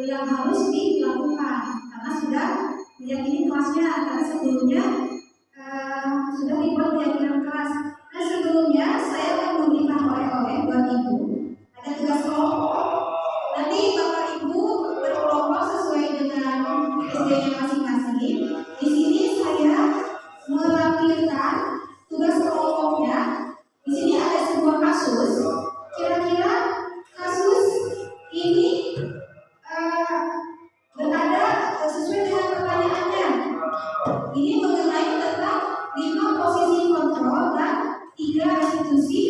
yang harus dilakukan karena sudah meyakini kelasnya, karena sebelumnya sudah dibuat keyakinan keras. Nah, sebelumnya saya akan memberikan oleh-oleh buat ibu. Ada tugas kelompok. Nanti bapak ibu berkelompok sesuai dengan SD-nya masing-masing. Di sini saya melampirkan tugas kelompoknya. Di sini ada sebuah kasus. Kira-kira kasus ini berada sesuai dengan pertanyaannya. Ini mengenai tentang 5 posisi kontrol dan 3 institusi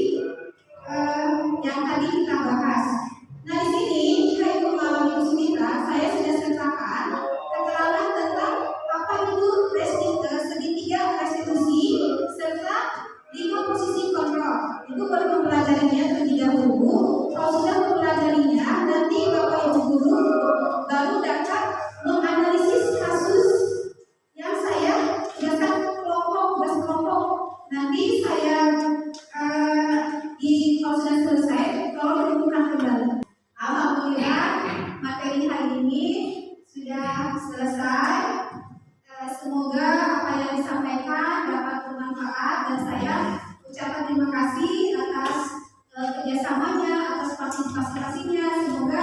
yang tadi kita bahas. Nah, di sini jika ibu mengalami kesulitan, saya sudah sertakan keterangan tentang apa itu segitiga restitusi serta 5 posisi kontrol. Ibu baru mempelajarinya terlebih dahulu. Kalau sudah mempelajarinya, nanti bapak ibu guru baru dapat menganalisis kasus yang saya tugaskan tugas kelompok. Nanti saya kalau sudah selesai, kalau menemukan kembali. Alhamdulillah, materi hari ini sudah selesai. Semoga apa yang disampaikan dapat bermanfaat dan saya ucapkan terima kasih atas kerjasamanya, atas partisipasinya. Semoga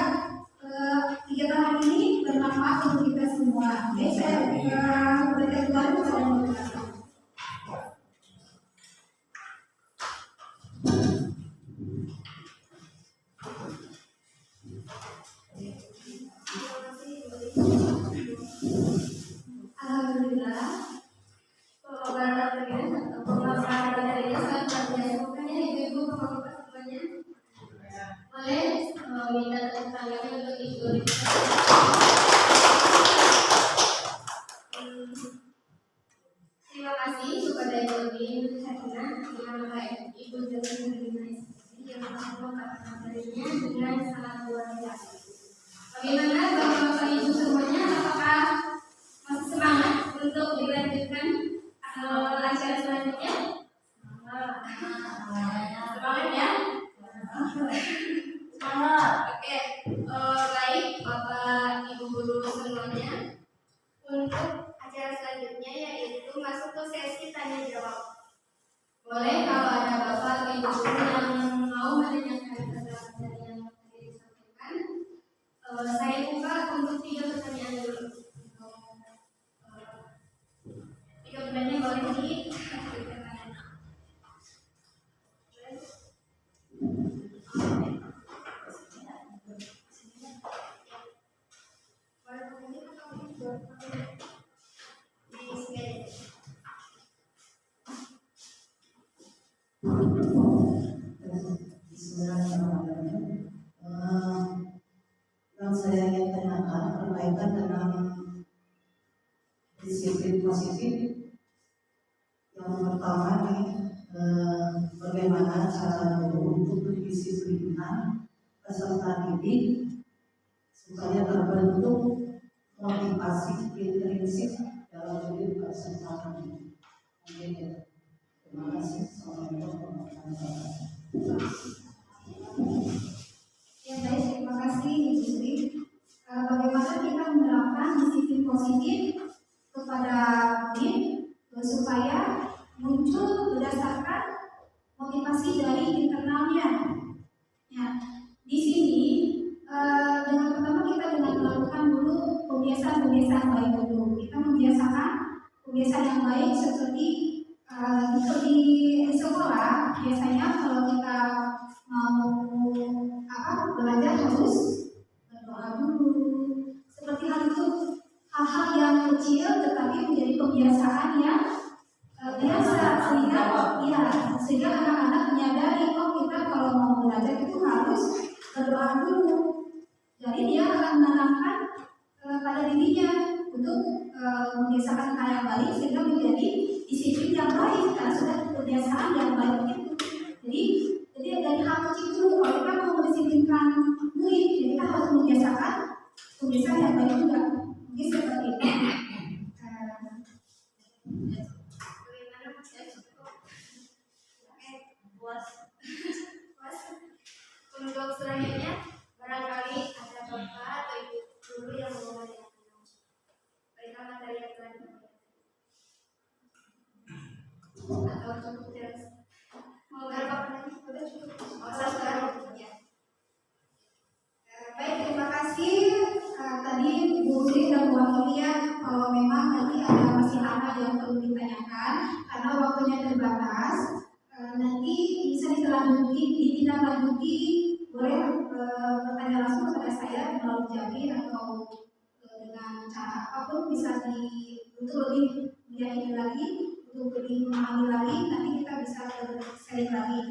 kegiatan hari ini bermanfaat untuk kita semua. Oke, saya berikan kembali kepada moderator.
Alhamdulillah, pemaparan materinya sangat luar biasa. Makanya ibu-ibu pemaparan semuanya boleh minta tepuk tangannya untuk ibu. Terima kasih kepada Ibu Sakina yang baik Ibu Jogja yang memaparkan materinya dengan sangat luar biasa. Bagaimana Bapak Ibu semuanya? Apakah masih semangat untuk dilanjutkan acara selanjutnya? Semangat ya? Semangat. Oke, baik Bapak Ibu guru semuanya. Untuk acara selanjutnya yaitu masuk ke sesi tanya jawab. Boleh kalau ada Bapak Ibu guru yang mau menanyakan materi yang tadi disampaikan, saya buka untuk 3 pertanyaan dulu. 3 pertanyaan boleh dikatakan.
Bismillahirrahmanirrahim. Yang saya ingin tanyakan berkaitan dengan disiplin positif. Yang pertama nih, bagaimana cara guru untuk mendisiplinkan peserta didik supaya terbentuk motivasi intrinsik dalam diri peserta didik. Terima kasih. Assalamualaikum warahmatullahi wabarakatuh.
Ya baik, terima kasih Ibu Sri. Bagaimana kita menerapkan disiplin positif kepada murid supaya muncul berdasarkan motivasi dari internalnya. Ya, di sini dengan pertama kita dengan melakukan dulu kebiasaan baik dulu. Kita membiasakan kebiasaan yang baik seperti di sekolah biasanya kalau kita mau belajar harus berdoa dulu. Seperti hal itu, hal-hal yang kecil tetapi menjadi kebiasaan yang biasa sehingga anak-anak menyadari kita kalau mau belajar itu harus berdoa dulu. Jadi dia akan menanamkan pada dirinya untuk membiasakan hal yang baik sehingga menjadi disiplin yang baik karena sudah kebiasaan yang baik itu. Jadi dari hal kecil dulu kalau kita mau mendisiplinkan murid, jadi kita harus membiasakan kebiasaan yang baik juga. Mungkin seperti itu.
Bagaimana Atau cukup jelas? Mau berapa lagi? Sudah cukup. Oh, sudah. Ya.
Baik, terima kasih. Tadi Bu Sri sudah mewakili ya, kalau memang nanti ada masih hal yang perlu ditanyakan karena waktunya terbatas, nanti bisa ditindaklanjuti boleh bertanya langsung kepada saya melalui Jabi atau dengan cara apapun bisa untuk lebih meyakini lagi, untuk lebih memahami lagi, nanti kita bisa sharing lagi.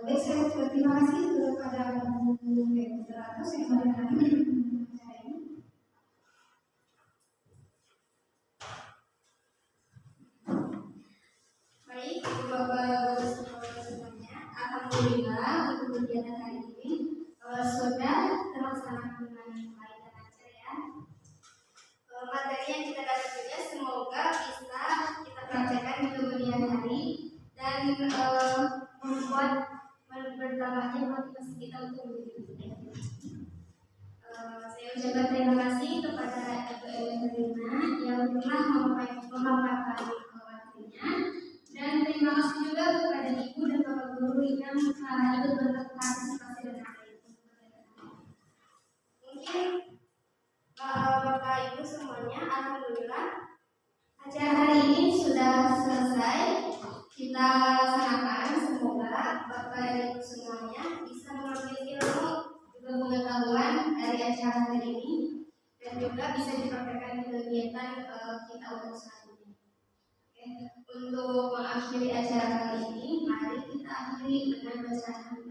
Baik, saya terima kasih kepada Bu Moderator yang memberikan acara ini.
Baik, Bapak semuanya, alhamdulillah untuk kegiatan hari ini sudah terlaksana dengan baik dan lancar ya. Materi yang kita dapat juga semoga bisa kita praktekkan di kemudian hari dan membuat bertambahnya motivasi kita untuk menjadi. Saya ucapkan terima kasih kepada Ibu Elina yang telah memaparkan waktunya, dan terima kasih juga kepada Ibu dan Bapak Guru yang ikut berpartisipasi dalam hal itu. Mungkin Bapak Ibu semuanya, alhamdulillah acara hari ini sudah selesai kita laksanakan. Semoga Bapak dan Ibu semuanya bisa mengambil ilmu juga pengetahuan dari acara hari ini dan juga bisa dipraktekkan di kegiatan kita untuk selanjutnya. Oke. Untuk mengakhiri acara kali ini, mari kita akhiri dengan bacaan